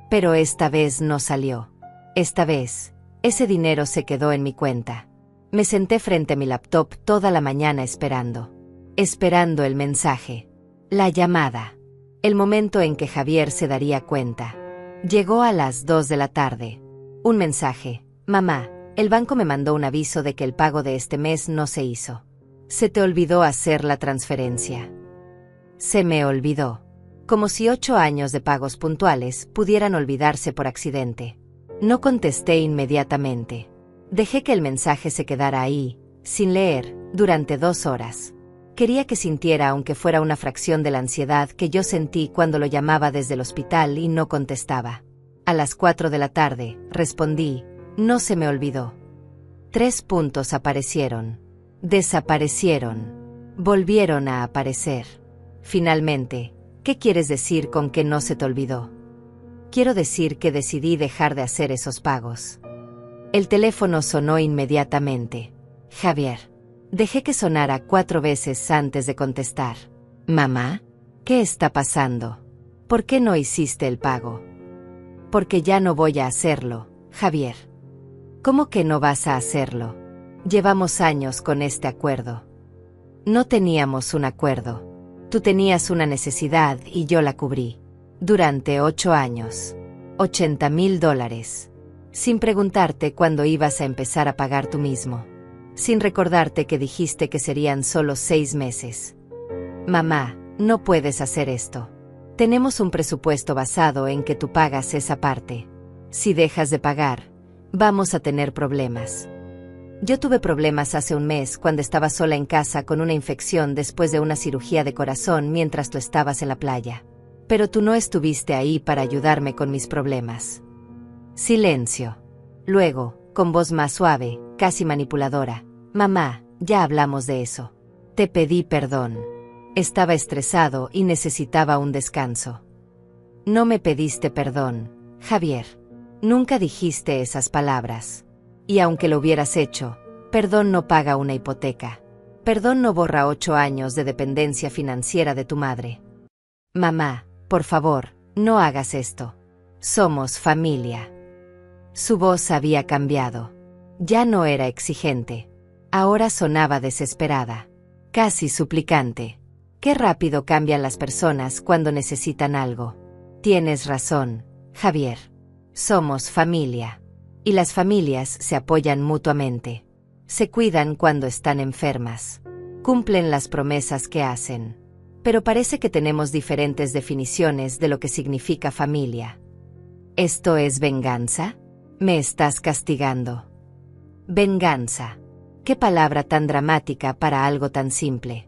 Pero esta vez no salió. Esta vez, ese dinero se quedó en mi cuenta. Me senté frente a mi laptop toda la mañana esperando. Esperando el mensaje. La llamada. El momento en que Javier se daría cuenta. Llegó a las 2 de la tarde. Un mensaje. «Mamá, el banco me mandó un aviso de que el pago de este mes no se hizo. Se te olvidó hacer la transferencia». Se me olvidó. Como si 8 años de pagos puntuales pudieran olvidarse por accidente. No contesté inmediatamente. Dejé que el mensaje se quedara ahí, sin leer, durante 2 horas. Quería que sintiera aunque fuera una fracción de la ansiedad que yo sentí cuando lo llamaba desde el hospital y no contestaba. A las 4 de la tarde, respondí, «No se me olvidó». 3 puntos aparecieron. Desaparecieron. Volvieron a aparecer. Finalmente, ¿qué quieres decir con que no se te olvidó? Quiero decir que decidí dejar de hacer esos pagos. El teléfono sonó inmediatamente. «Javier». Dejé que sonara 4 veces antes de contestar. «Mamá, ¿qué está pasando? ¿Por qué no hiciste el pago?» «Porque ya no voy a hacerlo, Javier». «¿Cómo que no vas a hacerlo? Llevamos años con este acuerdo». «No teníamos un acuerdo. Tú tenías una necesidad y yo la cubrí. Durante 8 años. $80,000. Sin preguntarte cuándo ibas a empezar a pagar tú mismo. Sin recordarte que dijiste que serían solo 6 meses. Mamá, no puedes hacer esto. Tenemos un presupuesto basado en que tú pagas esa parte. Si dejas de pagar, vamos a tener problemas». Yo tuve problemas hace un mes cuando estaba sola en casa con una infección después de una cirugía de corazón mientras tú estabas en la playa. Pero tú no estuviste ahí para ayudarme con mis problemas. Silencio. Luego, con voz más suave, casi manipuladora, «Mamá, ya hablamos de eso. Te pedí perdón. Estaba estresado y necesitaba un descanso». «No me pediste perdón, Javier. Nunca dijiste esas palabras. Y aunque lo hubieras hecho, perdón no paga una hipoteca. Perdón no borra 8 años de dependencia financiera de tu madre. Mamá, por favor, no hagas esto. Somos familia». Su voz había cambiado. Ya no era exigente. Ahora sonaba desesperada. Casi suplicante. Qué rápido cambian las personas cuando necesitan algo. Tienes razón, Javier. Somos familia. Y las familias se apoyan mutuamente. Se cuidan cuando están enfermas. Cumplen las promesas que hacen. Pero parece que tenemos diferentes definiciones de lo que significa familia. ¿Esto es venganza? ¿Me estás castigando? Venganza. Qué palabra tan dramática para algo tan simple.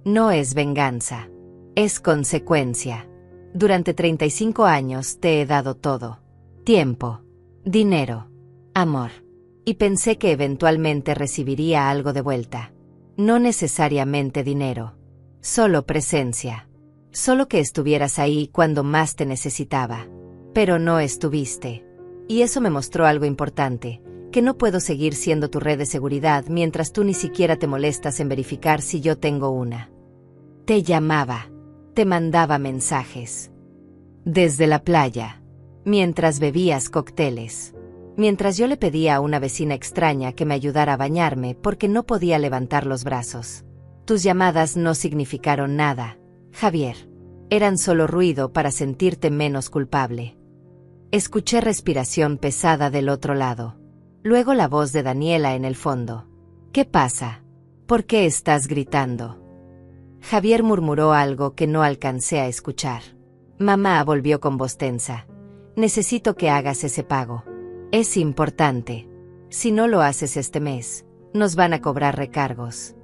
No es venganza. Es consecuencia. Durante 35 años te he dado todo. Tiempo, dinero, amor. Y pensé que eventualmente recibiría algo de vuelta. No necesariamente dinero. Solo presencia. Solo que estuvieras ahí cuando más te necesitaba. Pero no estuviste. Y eso me mostró algo importante, que no puedo seguir siendo tu red de seguridad mientras tú ni siquiera te molestas en verificar si yo tengo una. Te llamaba. Te mandaba mensajes. Desde la playa. Mientras bebías cócteles. Mientras yo le pedía a una vecina extraña que me ayudara a bañarme porque no podía levantar los brazos. Tus llamadas no significaron nada, Javier. Eran solo ruido para sentirte menos culpable. Escuché respiración pesada del otro lado. Luego la voz de Daniela en el fondo. ¿Qué pasa? ¿Por qué estás gritando? Javier murmuró algo que no alcancé a escuchar. Mamá volvió con voz tensa. Necesito que hagas ese pago. Es importante. Si no lo haces este mes, nos van a cobrar recargos.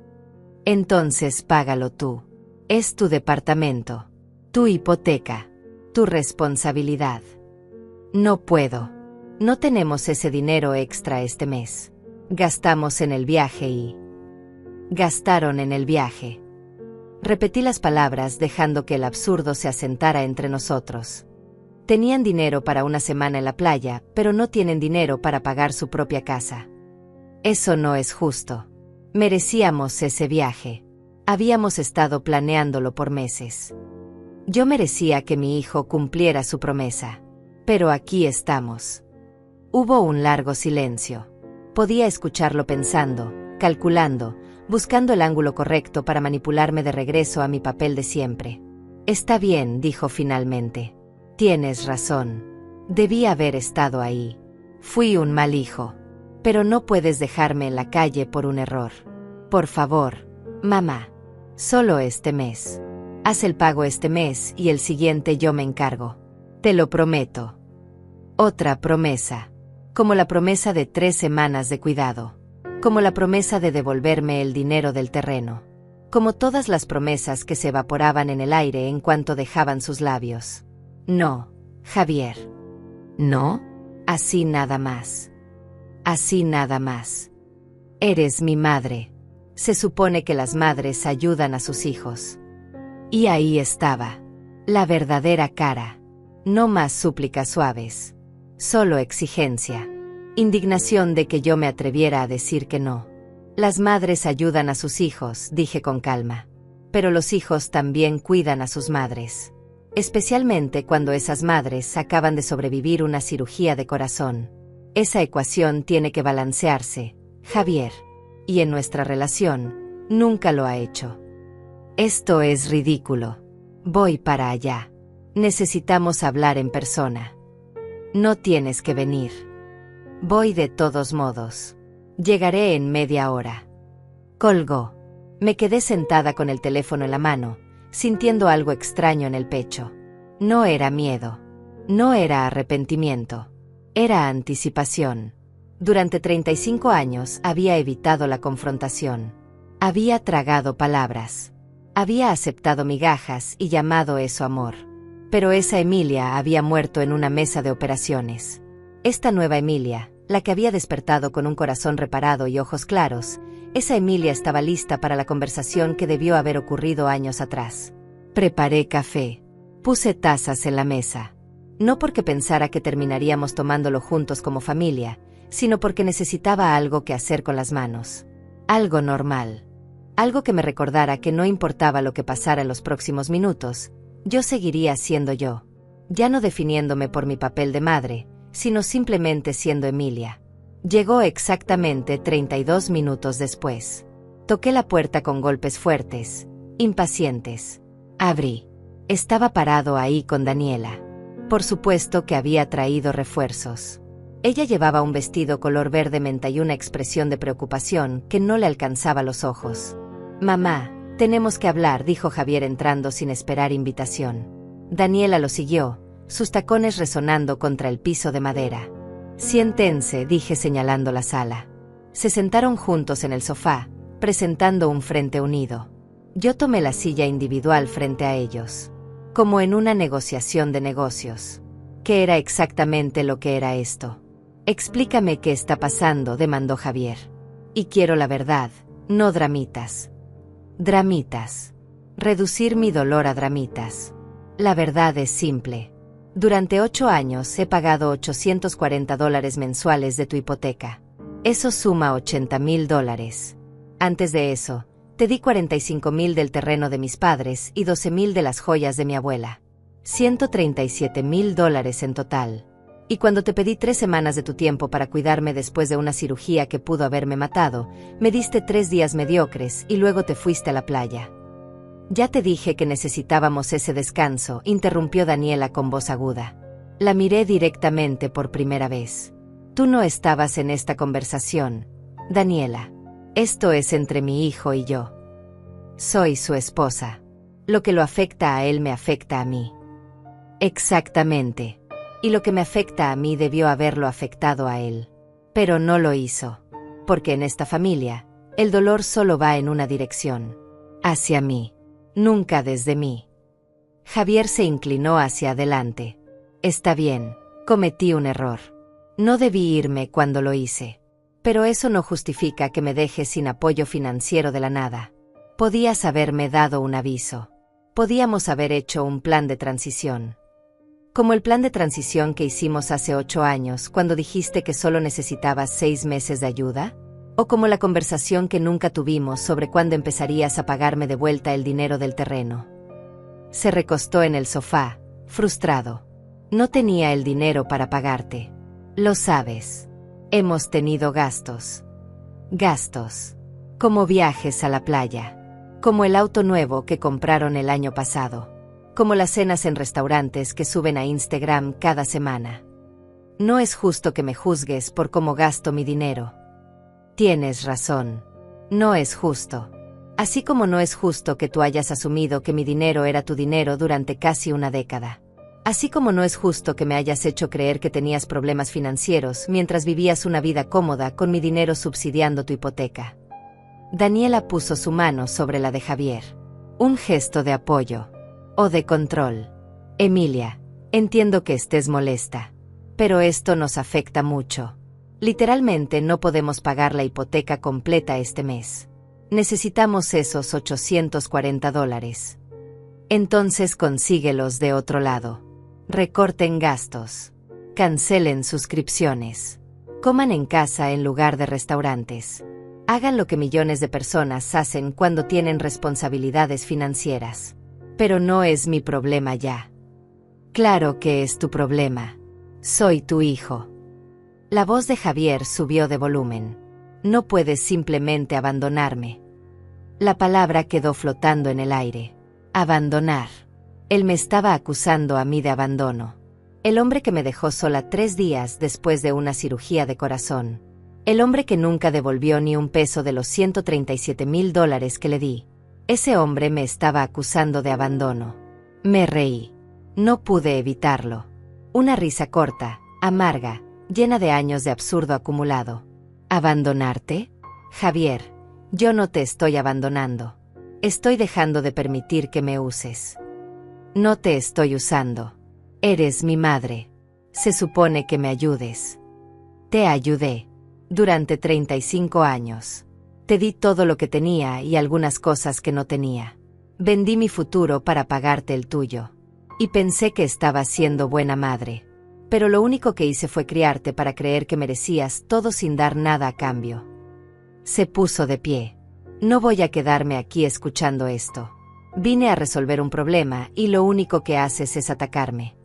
Entonces págalo tú. Es tu departamento, tu hipoteca, tu responsabilidad. No puedo. No tenemos ese dinero extra este mes. Gastamos en el viaje y... Gastaron en el viaje. Repetí las palabras dejando que el absurdo se asentara entre nosotros. Tenían dinero para una semana en la playa, pero no tienen dinero para pagar su propia casa. Eso no es justo. Merecíamos ese viaje. Habíamos estado planeándolo por meses. Yo merecía que mi hijo cumpliera su promesa. Pero aquí estamos. Hubo un largo silencio. Podía escucharlo pensando, calculando, buscando el ángulo correcto para manipularme de regreso a mi papel de siempre. Está bien, dijo finalmente. Tienes razón. Debí haber estado ahí. Fui un mal hijo. Pero no puedes dejarme en la calle por un error. Por favor, mamá. Solo este mes. Haz el pago este mes y el siguiente yo me encargo. Te lo prometo. Otra promesa. Como la promesa de 3 semanas de cuidado. Como la promesa de devolverme el dinero del terreno. Como todas las promesas que se evaporaban en el aire en cuanto dejaban sus labios. No, Javier. No, así nada más. Así nada más. Eres mi madre. Se supone que las madres ayudan a sus hijos. Y ahí estaba. La verdadera cara. No más súplicas suaves. Solo exigencia. Indignación de que yo me atreviera a decir que no. Las madres ayudan a sus hijos, dije con calma. Pero los hijos también cuidan a sus madres. Especialmente cuando esas madres acaban de sobrevivir una cirugía de corazón. Esa ecuación tiene que balancearse, Javier. Y en nuestra relación, nunca lo ha hecho. Esto es ridículo. Voy para allá. Necesitamos hablar en persona. No tienes que venir. Voy de todos modos. Llegaré en media hora. Colgó. Me quedé sentada con el teléfono en la mano, sintiendo algo extraño en el pecho. No era miedo. No era arrepentimiento. Era anticipación. Durante 35 años había evitado la confrontación. Había tragado palabras. Había aceptado migajas y llamado eso amor. Pero esa Emilia había muerto en una mesa de operaciones. Esta nueva Emilia, la que había despertado con un corazón reparado y ojos claros, esa Emilia estaba lista para la conversación que debió haber ocurrido años atrás. Preparé café. Puse tazas en la mesa. No porque pensara que terminaríamos tomándolo juntos como familia, sino porque necesitaba algo que hacer con las manos. Algo normal. Algo que me recordara que no importaba lo que pasara en los próximos minutos, yo seguiría siendo yo. Ya no definiéndome por mi papel de madre, sino simplemente siendo Emilia. Llegó exactamente 32 minutos después. Toqué la puerta con golpes fuertes, impacientes. Abrí. Estaba parado ahí con Daniela. Por supuesto que había traído refuerzos. Ella llevaba un vestido color verde menta y una expresión de preocupación que no le alcanzaba los ojos. «Mamá, tenemos que hablar», dijo Javier entrando sin esperar invitación. Daniela lo siguió, sus tacones resonando contra el piso de madera. «Siéntense», dije señalando la sala. Se sentaron juntos en el sofá, presentando un frente unido. Yo tomé la silla individual frente a ellos. Como en una negociación de negocios. ¿Qué era exactamente lo que era esto? «Explícame qué está pasando», demandó Javier. «Y quiero la verdad, no dramitas». Dramitas. Reducir mi dolor a dramitas. La verdad es simple. Durante 8 años he pagado $840 mensuales de tu hipoteca. Eso suma $80,000. Antes de eso, te di $45,000 del terreno de mis padres y $12,000 de las joyas de mi abuela. $137,000 en total. Y cuando te pedí 3 semanas de tu tiempo para cuidarme después de una cirugía que pudo haberme matado, me diste 3 días mediocres y luego te fuiste a la playa. Ya te dije que necesitábamos ese descanso, interrumpió Daniela con voz aguda. La miré directamente por primera vez. Tú no estabas en esta conversación, Daniela. Esto es entre mi hijo y yo. Soy su esposa. Lo que lo afecta a él me afecta a mí. Exactamente. Y lo que me afecta a mí debió haberlo afectado a él. Pero no lo hizo. Porque en esta familia, el dolor solo va en una dirección. Hacia mí. Nunca desde mí. Javier se inclinó hacia adelante. Está bien, cometí un error. No debí irme cuando lo hice. Pero eso no justifica que me dejes sin apoyo financiero de la nada. Podías haberme dado un aviso. Podíamos haber hecho un plan de transición. Como el plan de transición que hicimos hace 8 años, cuando dijiste que solo necesitabas 6 meses de ayuda. O como la conversación que nunca tuvimos sobre cuándo empezarías a pagarme de vuelta el dinero del terreno. Se recostó en el sofá, frustrado. No tenía el dinero para pagarte. Lo sabes. Hemos tenido gastos. Gastos. Como viajes a la playa. Como el auto nuevo que compraron el año pasado. Como las cenas en restaurantes que suben a Instagram cada semana. No es justo que me juzgues por cómo gasto mi dinero. Tienes razón. No es justo. Así como no es justo que tú hayas asumido que mi dinero era tu dinero durante casi una década. Así como no es justo que me hayas hecho creer que tenías problemas financieros mientras vivías una vida cómoda con mi dinero subsidiando tu hipoteca. Daniela puso su mano sobre la de Javier. Un gesto de apoyo. O de control. Emilia, entiendo que estés molesta. Pero esto nos afecta mucho. Literalmente no podemos pagar la hipoteca completa este mes. Necesitamos esos $840. Entonces consíguelos de otro lado. Recorten gastos. Cancelen suscripciones. Coman en casa en lugar de restaurantes. Hagan lo que millones de personas hacen cuando tienen responsabilidades financieras. Pero no es mi problema ya. Claro que es tu problema. Soy tu hijo. La voz de Javier subió de volumen. No puedes simplemente abandonarme. La palabra quedó flotando en el aire. Abandonar. Él me estaba acusando a mí de abandono. El hombre que me dejó sola 3 días después de una cirugía de corazón. El hombre que nunca devolvió ni un peso de los $137,000 que le di. Ese hombre me estaba acusando de abandono. Me reí. No pude evitarlo. Una risa corta, amarga, llena de años de absurdo acumulado. ¿Abandonarte? Javier, yo no te estoy abandonando. Estoy dejando de permitir que me uses. No te estoy usando. Eres mi madre. Se supone que me ayudes. Te ayudé. Durante 35 años. Te di todo lo que tenía y algunas cosas que no tenía. Vendí mi futuro para pagarte el tuyo. Y pensé que estabas siendo buena madre. Pero lo único que hice fue criarte para creer que merecías todo sin dar nada a cambio. Se puso de pie. No voy a quedarme aquí escuchando esto. Vine a resolver un problema y lo único que haces es atacarme.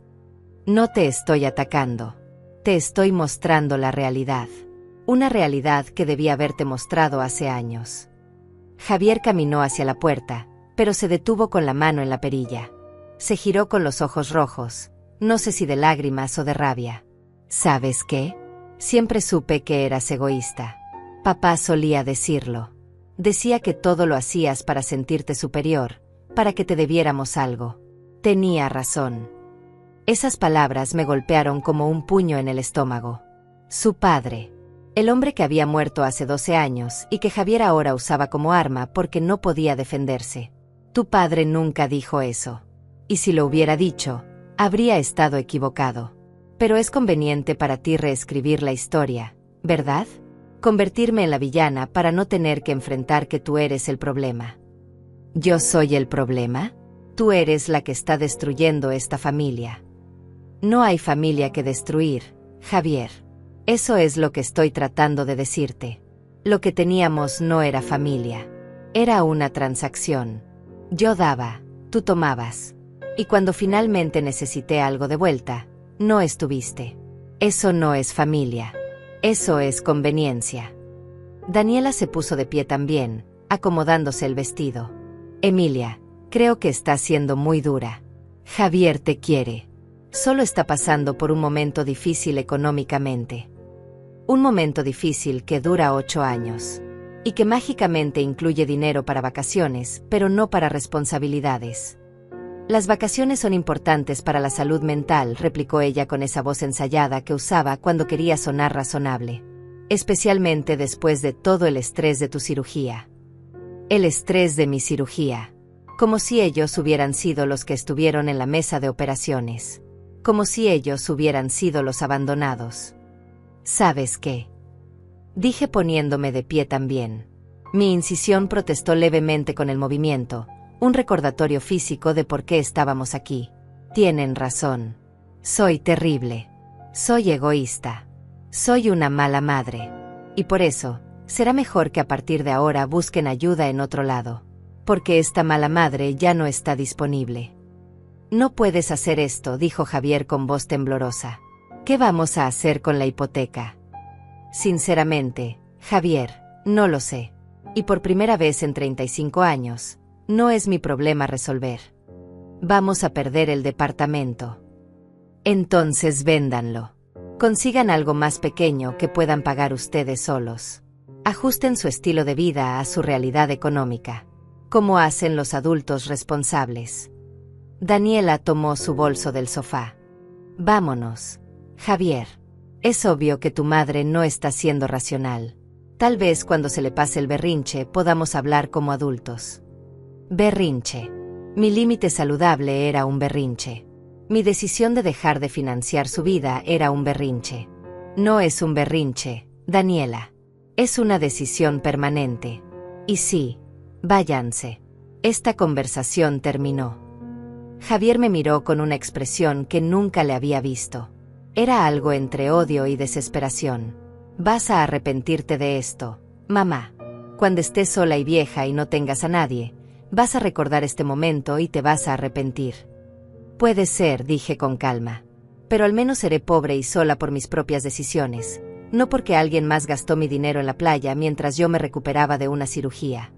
No te estoy atacando. Te estoy mostrando la realidad. Una realidad que debía haberte mostrado hace años. Javier caminó hacia la puerta, pero se detuvo con la mano en la perilla. Se giró con los ojos rojos, no sé si de lágrimas o de rabia. ¿Sabes qué? Siempre supe que eras egoísta. Papá solía decirlo. Decía que todo lo hacías para sentirte superior, para que te debiéramos algo. Tenía razón. Esas palabras me golpearon como un puño en el estómago. Su padre. El hombre que había muerto hace 12 años y que Javier ahora usaba como arma porque no podía defenderse. Tu padre nunca dijo eso. Y si lo hubiera dicho, habría estado equivocado. Pero es conveniente para ti reescribir la historia, ¿verdad? Convertirme en la villana para no tener que enfrentar que tú eres el problema. ¿Yo soy el problema? Tú eres la que está destruyendo esta familia. No hay familia que destruir, Javier. Eso es lo que estoy tratando de decirte. Lo que teníamos no era familia. Era una transacción. Yo daba, tú tomabas. Y cuando finalmente necesité algo de vuelta, no estuviste. Eso no es familia. Eso es conveniencia. Daniela se puso de pie también, acomodándose el vestido. Emilia, creo que está siendo muy dura. Javier te quiere. Solo está pasando por un momento difícil económicamente. Un momento difícil que dura 8 años. Y que mágicamente incluye dinero para vacaciones, pero no para responsabilidades. Las vacaciones son importantes para la salud mental, replicó ella con esa voz ensayada que usaba cuando quería sonar razonable. Especialmente después de todo el estrés de tu cirugía. El estrés de mi cirugía. Como si ellos hubieran sido los que estuvieron en la mesa de operaciones. Como si ellos hubieran sido los abandonados. ¿Sabes qué? Dije poniéndome de pie también. Mi incisión protestó levemente con el movimiento, un recordatorio físico de por qué estábamos aquí. Tienen razón. Soy terrible. Soy egoísta. Soy una mala madre. Y por eso, será mejor que a partir de ahora busquen ayuda en otro lado. Porque esta mala madre ya no está disponible. No puedes hacer esto, dijo Javier con voz temblorosa. ¿Qué vamos a hacer con la hipoteca? Sinceramente, Javier, no lo sé. Y por primera vez en 35 años, no es mi problema resolver. Vamos a perder el departamento. Entonces véndanlo. Consigan algo más pequeño que puedan pagar ustedes solos. Ajusten su estilo de vida a su realidad económica, como hacen los adultos responsables. Daniela tomó su bolso del sofá. Vámonos, Javier. Es obvio que tu madre no está siendo racional. Tal vez cuando se le pase el berrinche podamos hablar como adultos. Berrinche. Mi límite saludable era un berrinche. Mi decisión de dejar de financiar su vida era un berrinche. No es un berrinche, Daniela. Es una decisión permanente. Y sí, váyanse. Esta conversación terminó. Javier me miró con una expresión que nunca le había visto. Era algo entre odio y desesperación. Vas a arrepentirte de esto, mamá. Cuando estés sola y vieja y no tengas a nadie, vas a recordar este momento y te vas a arrepentir. Puede ser, dije con calma. Pero al menos seré pobre y sola por mis propias decisiones, no porque alguien más gastó mi dinero en la playa mientras yo me recuperaba de una cirugía.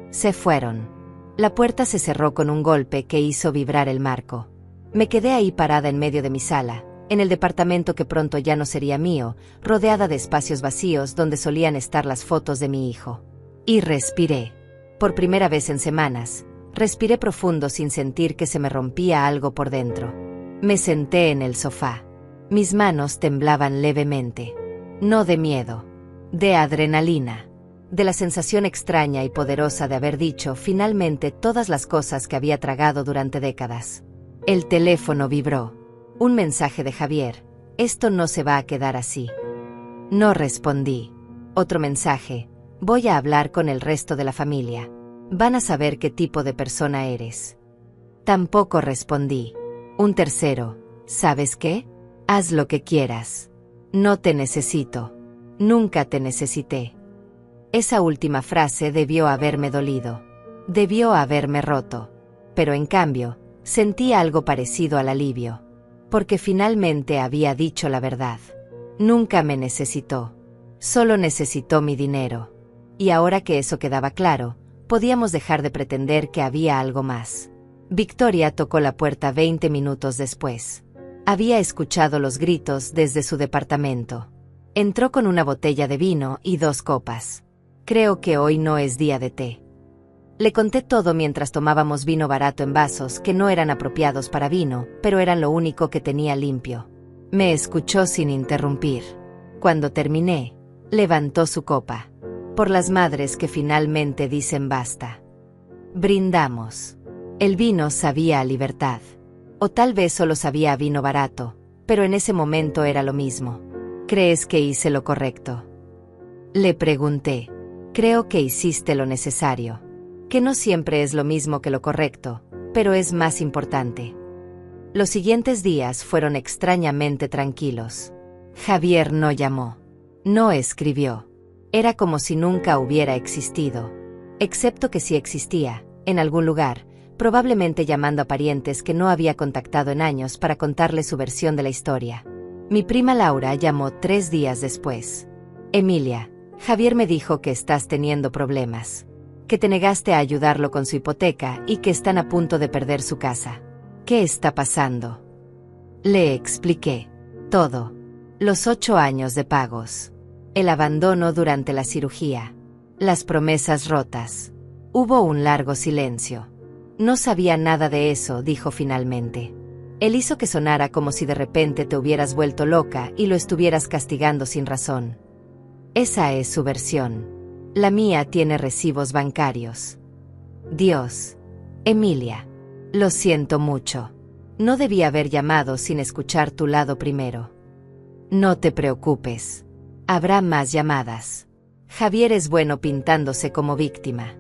Se fueron. La puerta se cerró con un golpe que hizo vibrar el marco. Me quedé ahí parada en medio de mi sala, en el departamento que pronto ya no sería mío, rodeada de espacios vacíos donde solían estar las fotos de mi hijo. Y respiré. Por primera vez en semanas, respiré profundo sin sentir que se me rompía algo por dentro. Me senté en el sofá. Mis manos temblaban levemente. No de miedo, de adrenalina. De la sensación extraña y poderosa de haber dicho finalmente todas las cosas que había tragado durante décadas. El teléfono vibró. Un mensaje de Javier. Esto no se va a quedar así. No respondí. Otro mensaje. Voy a hablar con el resto de la familia. Van a saber qué tipo de persona eres. Tampoco respondí. Un tercero. ¿Sabes qué? Haz lo que quieras. No te necesito. Nunca te necesité. Esa última frase debió haberme dolido. Debió haberme roto. Pero en cambio, sentí algo parecido al alivio. Porque finalmente había dicho la verdad. Nunca me necesitó. Solo necesitó mi dinero. Y ahora que eso quedaba claro, podíamos dejar de pretender que había algo más. Victoria tocó la puerta 20 minutos después. Había escuchado los gritos desde su departamento. Entró con una botella de vino y 2 copas. Creo que hoy no es día de té. Le conté todo mientras tomábamos vino barato en vasos que no eran apropiados para vino, pero eran lo único que tenía limpio. Me escuchó sin interrumpir. Cuando terminé, levantó su copa. Por las madres que finalmente dicen basta. Brindamos. El vino sabía a libertad. O tal vez solo sabía a vino barato, pero en ese momento era lo mismo. ¿Crees que hice lo correcto? Le pregunté. Creo que hiciste lo necesario. Que no siempre es lo mismo que lo correcto, pero es más importante. Los siguientes días fueron extrañamente tranquilos. Javier no llamó. No escribió. Era como si nunca hubiera existido. Excepto que sí existía, en algún lugar, probablemente llamando a parientes que no había contactado en años para contarles su versión de la historia. Mi prima Laura llamó 3 días después. Emilia, Javier me dijo que estás teniendo problemas. Que te negaste a ayudarlo con su hipoteca y que están a punto de perder su casa. ¿Qué está pasando? Le expliqué. Todo. Los 8 años de pagos. El abandono durante la cirugía. Las promesas rotas. Hubo un largo silencio. No sabía nada de eso, dijo finalmente. Él hizo que sonara como si de repente te hubieras vuelto loca y lo estuvieras castigando sin razón. Esa es su versión. La mía tiene recibos bancarios. Dios. Emilia. Lo siento mucho. No debí haber llamado sin escuchar tu lado primero. No te preocupes. Habrá más llamadas. Javier es bueno pintándose como víctima.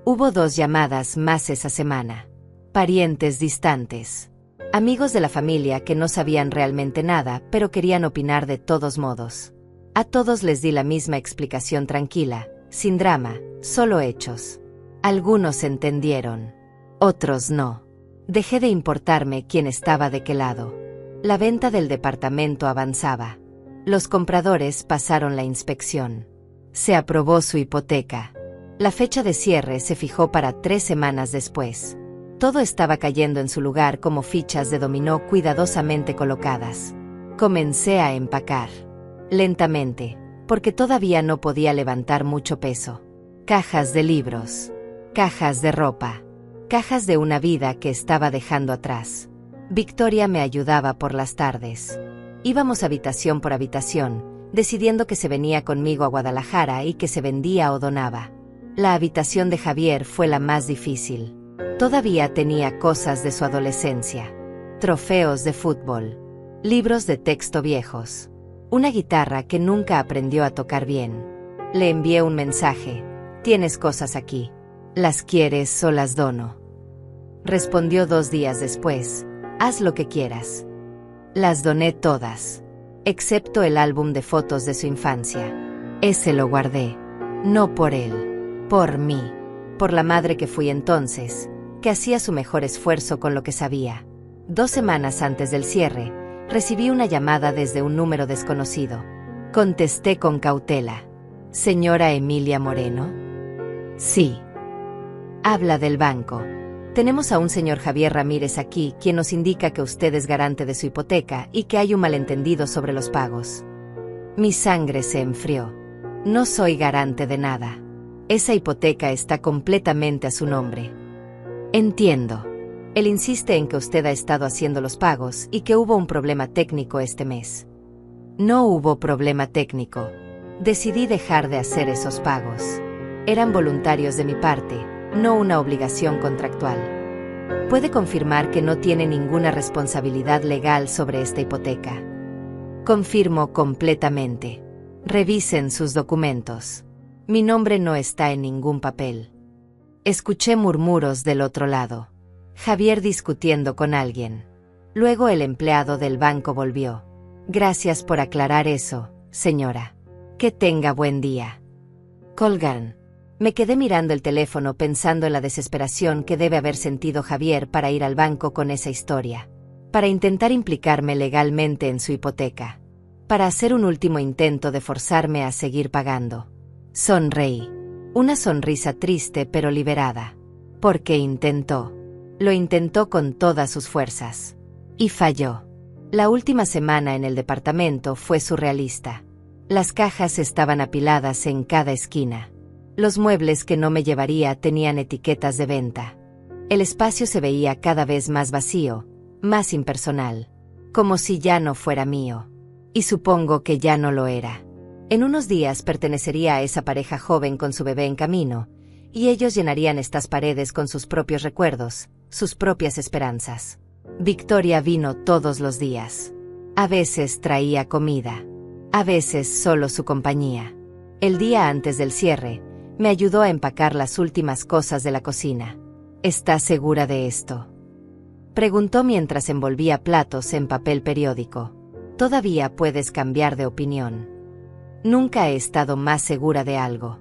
Hubo 2 llamadas más esa semana. Parientes distantes. Amigos de la familia que no sabían realmente nada, pero querían opinar de todos modos. A todos les di la misma explicación tranquila, sin drama, solo hechos. Algunos entendieron. Otros no. Dejé de importarme quién estaba de qué lado. La venta del departamento avanzaba. Los compradores pasaron la inspección. Se aprobó su hipoteca. La fecha de cierre se fijó para 3 semanas después. Todo estaba cayendo en su lugar como fichas de dominó cuidadosamente colocadas. Comencé a empacar. Lentamente, porque todavía no podía levantar mucho peso. Cajas de libros. Cajas de ropa. Cajas de una vida que estaba dejando atrás. Victoria me ayudaba por las tardes. Íbamos habitación por habitación, decidiendo que se venía conmigo a Guadalajara y que se vendía o donaba. La habitación de Javier fue la más difícil. Todavía tenía cosas de su adolescencia. Trofeos de fútbol. Libros de texto viejos. Una guitarra que nunca aprendió a tocar bien. Le envié un mensaje. ¿Tienes cosas aquí? ¿Las quieres o las dono? Respondió 2 días después. Haz lo que quieras. Las doné todas. Excepto el álbum de fotos de su infancia. Ese lo guardé. No por él. Por mí. Por la madre que fui entonces, que hacía su mejor esfuerzo con lo que sabía. 2 semanas antes del cierre, recibí una llamada desde un número desconocido. Contesté con cautela. ¿Señora Emilia Moreno? Sí. Habla del banco. Tenemos a un señor Javier Ramírez aquí, quien nos indica que usted es garante de su hipoteca y que hay un malentendido sobre los pagos. Mi sangre se enfrió. No soy garante de nada. Esa hipoteca está completamente a su nombre. Entiendo. Él insiste en que usted ha estado haciendo los pagos y que hubo un problema técnico este mes. No hubo problema técnico. Decidí dejar de hacer esos pagos. Eran voluntarios de mi parte, no una obligación contractual. Puede confirmar que no tiene ninguna responsabilidad legal sobre esta hipoteca. Confirmo completamente. Revisen sus documentos. Mi nombre no está en ningún papel. Escuché murmuros del otro lado. Javier discutiendo con alguien. Luego el empleado del banco volvió. Gracias por aclarar eso, señora. Que tenga buen día. Colgan. Me quedé mirando el teléfono pensando en la desesperación que debe haber sentido Javier para ir al banco con esa historia. Para intentar implicarme legalmente en su hipoteca. para hacer un último intento de forzarme a seguir pagando. Sonreí. Una sonrisa triste pero liberada. Porque intentó. Lo intentó con todas sus fuerzas. Y falló. La última semana en el departamento fue surrealista. Las cajas estaban apiladas en cada esquina. Los muebles que no me llevaría tenían etiquetas de venta. El espacio se veía cada vez más vacío, más impersonal, como si ya no fuera mío. Y supongo que ya no lo era. En unos días pertenecería a esa pareja joven con su bebé en camino, y ellos llenarían estas paredes con sus propios recuerdos, sus propias esperanzas. Victoria vino todos los días. A veces traía comida. A veces solo su compañía. El día antes del cierre, me ayudó a empacar las últimas cosas de la cocina. ¿Estás segura de esto?, preguntó mientras envolvía platos en papel periódico. Todavía puedes cambiar de opinión. Nunca he estado más segura de algo.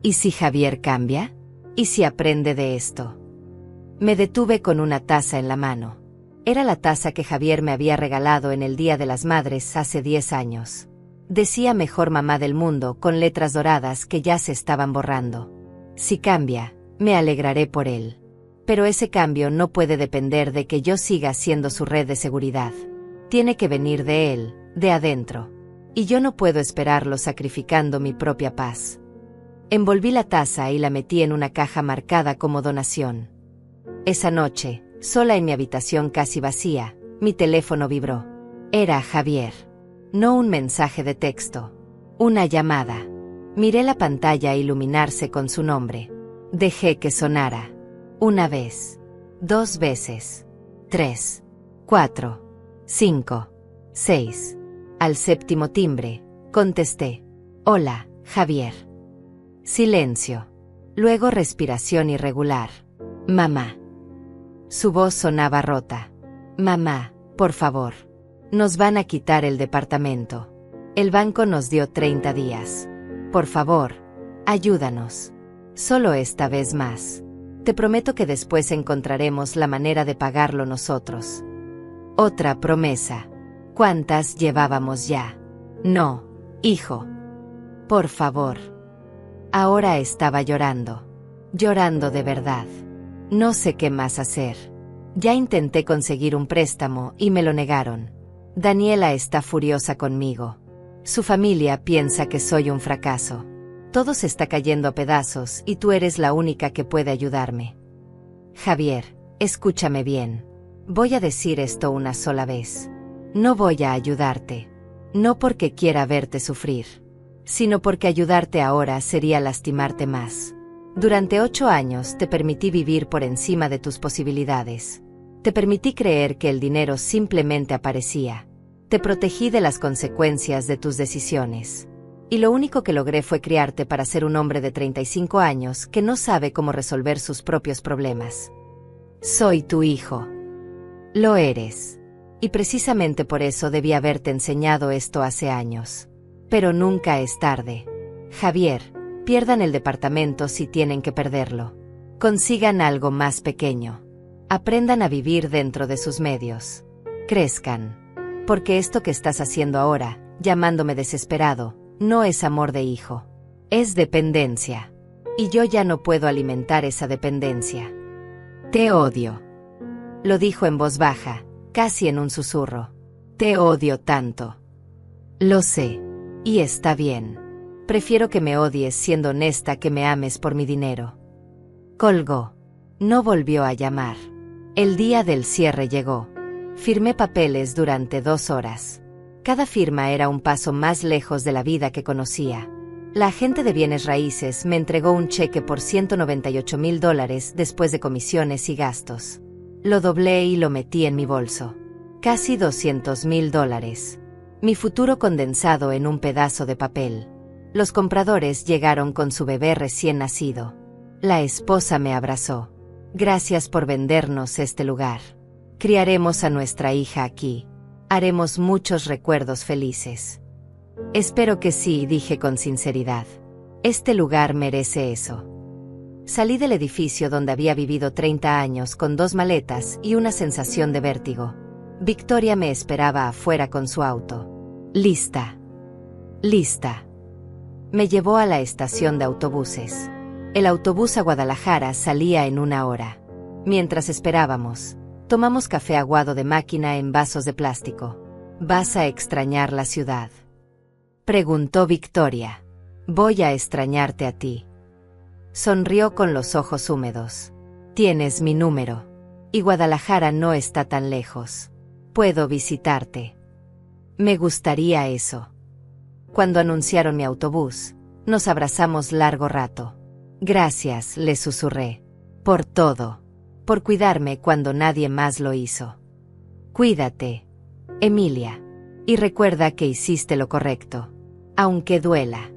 ¿Y si Javier cambia? ¿Y si aprende de esto? Me detuve con una taza en la mano. Era la taza que Javier me había regalado en el Día de las Madres hace 10 años. Decía mejor mamá del mundo con letras doradas que ya se estaban borrando. Si cambia, me alegraré por él. Pero ese cambio no puede depender de que yo siga siendo su red de seguridad. Tiene que venir de él, de adentro. Y yo no puedo esperarlo sacrificando mi propia paz. Envolví la taza y la metí en una caja marcada como donación. Esa noche, sola en mi habitación casi vacía, mi teléfono vibró. Era Javier. No un mensaje de texto. Una llamada. Miré la pantalla iluminarse con su nombre. Dejé que sonara. Una vez. 2 veces. 3. 4. 5. 6. Al 7º timbre, contesté. Hola, Javier. Silencio. Luego respiración irregular. Mamá. Su voz sonaba rota. Mamá, por favor. Nos van a quitar el departamento. El banco nos dio 30 días. Por favor, ayúdanos. Solo esta vez más. Te prometo que después encontraremos la manera de pagarlo nosotros. Otra promesa. ¿Cuántas llevábamos ya? No, hijo. Por favor. Ahora estaba llorando. Llorando de verdad. No sé qué más hacer. Ya intenté conseguir un préstamo y me lo negaron. Daniela está furiosa conmigo. Su familia piensa que soy un fracaso. Todo se está cayendo a pedazos y tú eres la única que puede ayudarme. Javier, escúchame bien. Voy a decir esto una sola vez. No voy a ayudarte. No porque quiera verte sufrir, sino porque ayudarte ahora sería lastimarte más. Durante 8 años te permití vivir por encima de tus posibilidades. Te permití creer que el dinero simplemente aparecía. Te protegí de las consecuencias de tus decisiones. Y lo único que logré fue criarte para ser un hombre de 35 años que no sabe cómo resolver sus propios problemas. Soy tu hijo. Lo eres. Y precisamente por eso debí haberte enseñado esto hace años. Pero nunca es tarde. Javier, pierdan el departamento si tienen que perderlo. Consigan algo más pequeño. Aprendan a vivir dentro de sus medios. Crezcan. Porque esto que estás haciendo ahora, llamándome desesperado, no es amor de hijo. Es dependencia. Y yo ya no puedo alimentar esa dependencia. Te odio. Lo dijo en voz baja, casi en un susurro. Te odio tanto. Lo sé. Y está bien. Prefiero que me odies siendo honesta que me ames por mi dinero. Colgó. No volvió a llamar. El día del cierre llegó. Firmé papeles durante 2 horas. Cada firma era un paso más lejos de la vida que conocía. La agente de bienes raíces me entregó un cheque por $198,000 después de comisiones y gastos. Lo doblé y lo metí en mi bolso. Casi $200,000. Mi futuro condensado en un pedazo de papel. Los compradores llegaron con su bebé recién nacido. La esposa me abrazó. Gracias por vendernos este lugar. Criaremos a nuestra hija aquí. Haremos muchos recuerdos felices. Espero que sí, dije con sinceridad. Este lugar merece eso. Salí del edificio donde había vivido 30 años con 2 maletas y una sensación de vértigo. Victoria me esperaba afuera con su auto. Lista. Lista. Me llevó a la estación de autobuses. El autobús a Guadalajara salía en 1 hora. Mientras esperábamos, tomamos café aguado de máquina en vasos de plástico. ¿Vas a extrañar la ciudad?, preguntó Victoria. Voy a extrañarte a ti. Sonrió con los ojos húmedos. Tienes mi número. Y Guadalajara no está tan lejos. Puedo visitarte. Me gustaría eso. Cuando anunciaron mi autobús, nos abrazamos largo rato. Gracias, le susurré. Por todo. Por cuidarme cuando nadie más lo hizo. Cuídate, Emilia. Y recuerda que hiciste lo correcto. Aunque duela.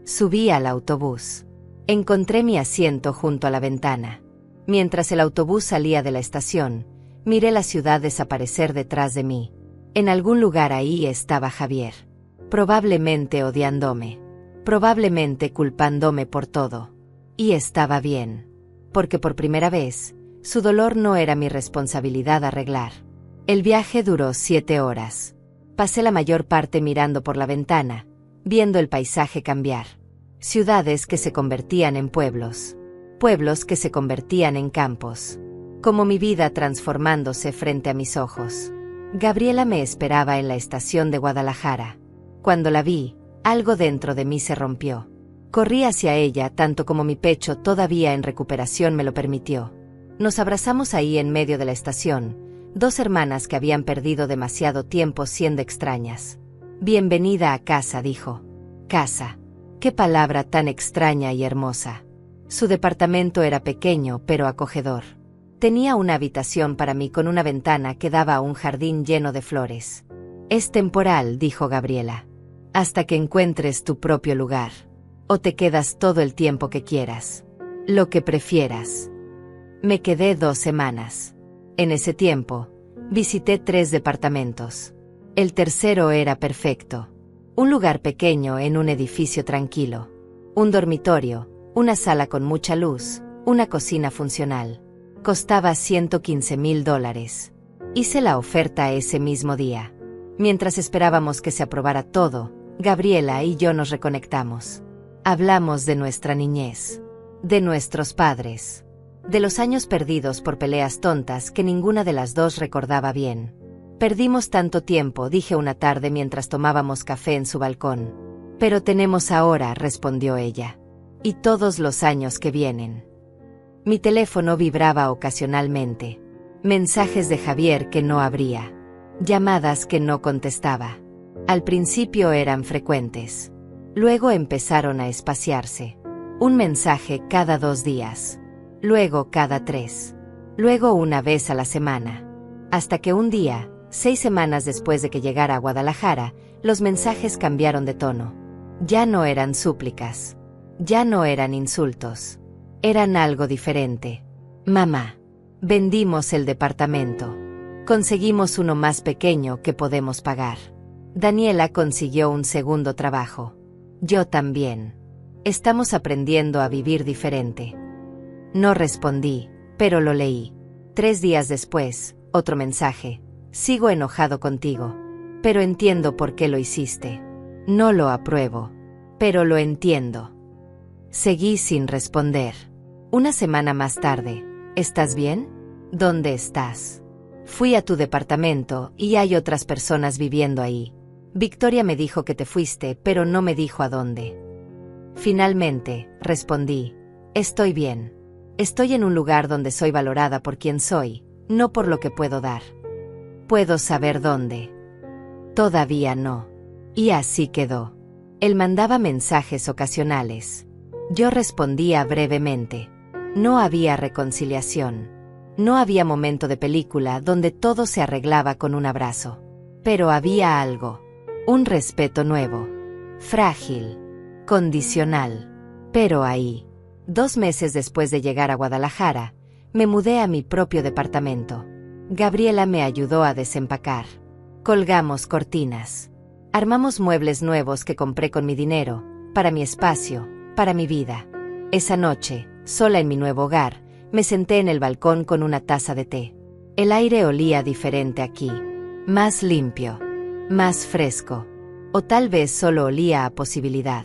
Subí al autobús. Encontré mi asiento junto a la ventana. Mientras el autobús salía de la estación, miré la ciudad desaparecer detrás de mí. En algún lugar ahí estaba Javier. Probablemente odiándome. Probablemente culpándome por todo. Y estaba bien. Porque por primera vez, su dolor no era mi responsabilidad arreglar. El viaje duró 7 horas. Pasé la mayor parte mirando por la ventana, viendo el paisaje cambiar. Ciudades que se convertían en pueblos. Pueblos que se convertían en campos. Como mi vida transformándose frente a mis ojos. Gabriela me esperaba en la estación de Guadalajara. Cuando la vi, algo dentro de mí se rompió. Corrí hacia ella tanto como mi pecho todavía en recuperación me lo permitió. Nos abrazamos ahí en medio de la estación, 2 hermanas que habían perdido demasiado tiempo siendo extrañas. Bienvenida a casa, dijo. Casa. Qué palabra tan extraña y hermosa. Su departamento era pequeño pero acogedor. Tenía una habitación para mí con una ventana que daba a un jardín lleno de flores. Es temporal, dijo Gabriela. Hasta que encuentres tu propio lugar. O te quedas todo el tiempo que quieras. Lo que prefieras. Me quedé 2 semanas. En ese tiempo, visité 3 departamentos. El tercero era perfecto. Un lugar pequeño en un edificio tranquilo. Un dormitorio, una sala con mucha luz, una cocina funcional. Costaba $115,000. Hice la oferta ese mismo día. Mientras esperábamos que se aprobara todo, Gabriela y yo nos reconectamos. Hablamos de nuestra niñez, de nuestros padres, de los años perdidos por peleas tontas que ninguna de las dos recordaba bien. Perdimos tanto tiempo, dije una tarde mientras tomábamos café en su balcón. Pero tenemos ahora, respondió ella. Y todos los años que vienen. Mi teléfono vibraba ocasionalmente. Mensajes de Javier que no abría. Llamadas que no contestaba. Al principio eran frecuentes. Luego empezaron a espaciarse. Un mensaje cada 2 días. Luego cada 3. Luego una vez a la semana. Hasta que un día, 6 semanas después de que llegara a Guadalajara, los mensajes cambiaron de tono. Ya no eran súplicas. Ya no eran insultos. Eran algo diferente. Mamá. Vendimos el departamento. Conseguimos uno más pequeño que podemos pagar. Daniela consiguió un segundo trabajo. Yo también. Estamos aprendiendo a vivir diferente. No respondí, pero lo leí. 3 días después, otro mensaje. Sigo enojado contigo. Pero entiendo por qué lo hiciste. No lo apruebo. Pero lo entiendo. Seguí sin responder. Una semana más tarde. ¿Estás bien? ¿Dónde estás? Fui a tu departamento y hay otras personas viviendo ahí. Victoria me dijo que te fuiste, pero no me dijo a dónde. Finalmente, respondí. Estoy bien. Estoy en un lugar donde soy valorada por quien soy, no por lo que puedo dar. ¿Puedo saber dónde? Todavía no. Y así quedó. Él mandaba mensajes ocasionales. Yo respondía brevemente. No había reconciliación. No había momento de película donde todo se arreglaba con un abrazo. Pero había algo. Un respeto nuevo. Frágil. Condicional. Pero ahí. 2 meses después de llegar a Guadalajara, me mudé a mi propio departamento. Gabriela me ayudó a desempacar. Colgamos cortinas. Armamos muebles nuevos que compré con mi dinero, para mi espacio, para mi vida. Esa noche, sola en mi nuevo hogar, me senté en el balcón con una taza de té. El aire olía diferente aquí. Más limpio. Más fresco. O tal vez solo olía a posibilidad.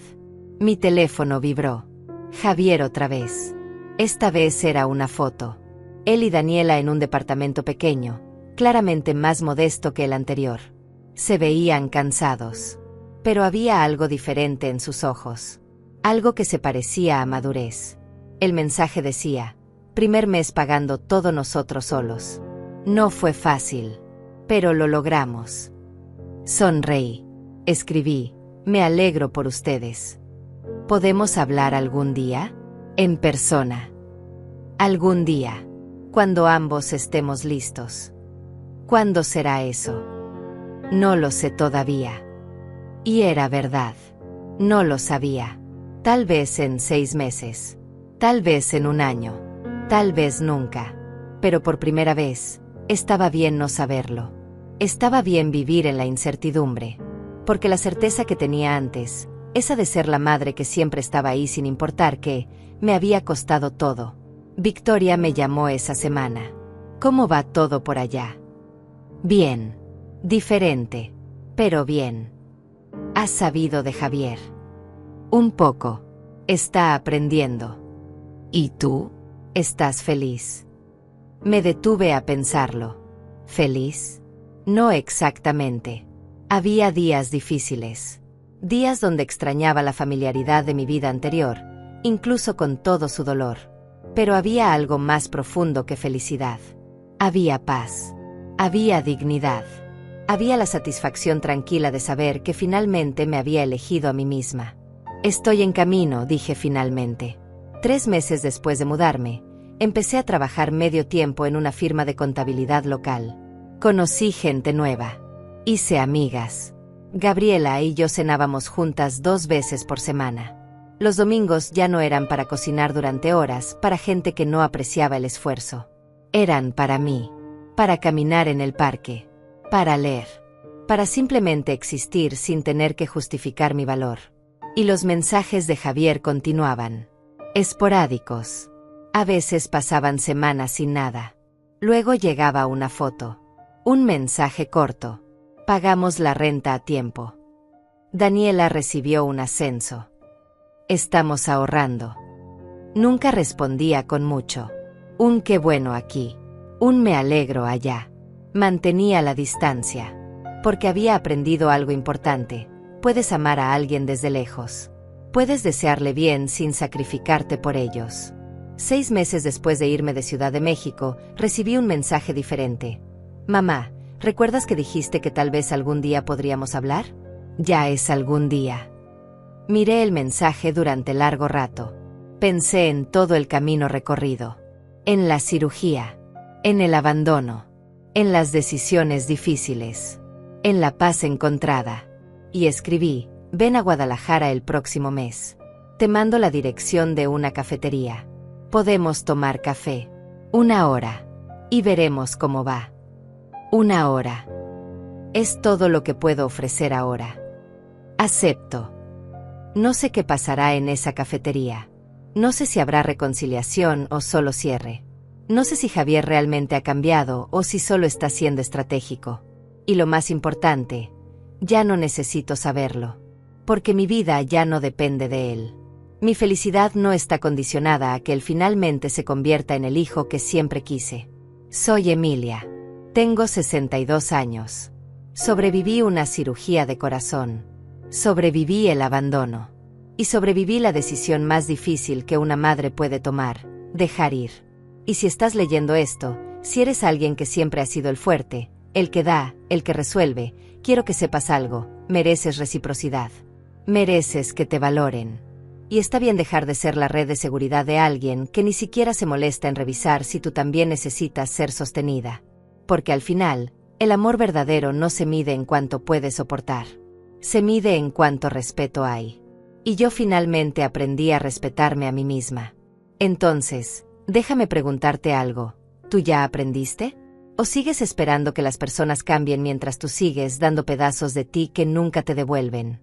Mi teléfono vibró. Javier otra vez. Esta vez era una foto. Él y Daniela en un departamento pequeño, claramente más modesto que el anterior. Se veían cansados. Pero había algo diferente en sus ojos. Algo que se parecía a madurez. El mensaje decía: primer mes pagando todo nosotros solos. No fue fácil, pero lo logramos. Sonreí. Escribí: me alegro por ustedes. ¿Podemos hablar algún día? En persona. Algún día. Cuando ambos estemos listos. ¿Cuándo será eso? No lo sé todavía. Y era verdad. No lo sabía. Tal vez en 6 meses. Tal vez en 1 año. Tal vez nunca. Pero por primera vez, estaba bien no saberlo. Estaba bien vivir en la incertidumbre. Porque la certeza que tenía antes, esa de ser la madre que siempre estaba ahí sin importar qué, me había costado todo. Victoria me llamó esa semana. ¿Cómo va todo por allá? Bien. Diferente. Pero bien. ¿Has sabido de Javier? Un poco. Está aprendiendo. ¿Y tú? ¿Estás feliz? Me detuve a pensarlo. ¿Feliz? No exactamente. Había días difíciles. Días donde extrañaba la familiaridad de mi vida anterior, incluso con todo su dolor. Pero había algo más profundo que felicidad. Había paz. Había dignidad. Había la satisfacción tranquila de saber que finalmente me había elegido a mí misma. Estoy en camino, dije finalmente. 3 meses después de mudarme, empecé a trabajar medio tiempo en una firma de contabilidad local. Conocí gente nueva. Hice amigas. Gabriela y yo cenábamos juntas 2 veces por semana. Los domingos ya no eran para cocinar durante horas para gente que no apreciaba el esfuerzo. Eran para mí. Para caminar en el parque. Para leer. Para simplemente existir sin tener que justificar mi valor. Y los mensajes de Javier continuaban. Esporádicos. A veces pasaban semanas sin nada. Luego llegaba una foto. Un mensaje corto. Pagamos la renta a tiempo. Daniela recibió un ascenso. Estamos ahorrando. Nunca respondía con mucho. Un qué bueno aquí. Un me alegro allá. Mantenía la distancia. Porque había aprendido algo importante. Puedes amar a alguien desde lejos. Puedes desearle bien sin sacrificarte por ellos. 6 meses después de irme de Ciudad de México, recibí un mensaje diferente. Mamá, ¿recuerdas que dijiste que tal vez algún día podríamos hablar? Ya es algún día. Miré el mensaje durante largo rato. Pensé en todo el camino recorrido. En la cirugía. En el abandono. En las decisiones difíciles. En la paz encontrada. Y escribí: ven a Guadalajara el próximo mes. Te mando la dirección de una cafetería. Podemos tomar café. 1 hora. Y veremos cómo va. 1 hora. Es todo lo que puedo ofrecer ahora. Acepto. No sé qué pasará en esa cafetería. No sé si habrá reconciliación o solo cierre. No sé si Javier realmente ha cambiado o si solo está siendo estratégico. Y lo más importante, ya no necesito saberlo. Porque mi vida ya no depende de él. Mi felicidad no está condicionada a que él finalmente se convierta en el hijo que siempre quise. Soy Emilia. Tengo 62 años. Sobreviví una cirugía de corazón. Sobreviví el abandono. Y sobreviví la decisión más difícil que una madre puede tomar: dejar ir. Y si estás leyendo esto, si eres alguien que siempre ha sido el fuerte, el que da, el que resuelve, quiero que sepas algo: mereces reciprocidad. Mereces que te valoren. Y está bien dejar de ser la red de seguridad de alguien que ni siquiera se molesta en revisar si tú también necesitas ser sostenida. Porque al final, el amor verdadero no se mide en cuánto puedes soportar. Se mide en cuánto respeto hay. Y yo finalmente aprendí a respetarme a mí misma. Entonces, déjame preguntarte algo. ¿Tú ya aprendiste? ¿O sigues esperando que las personas cambien mientras tú sigues dando pedazos de ti que nunca te devuelven?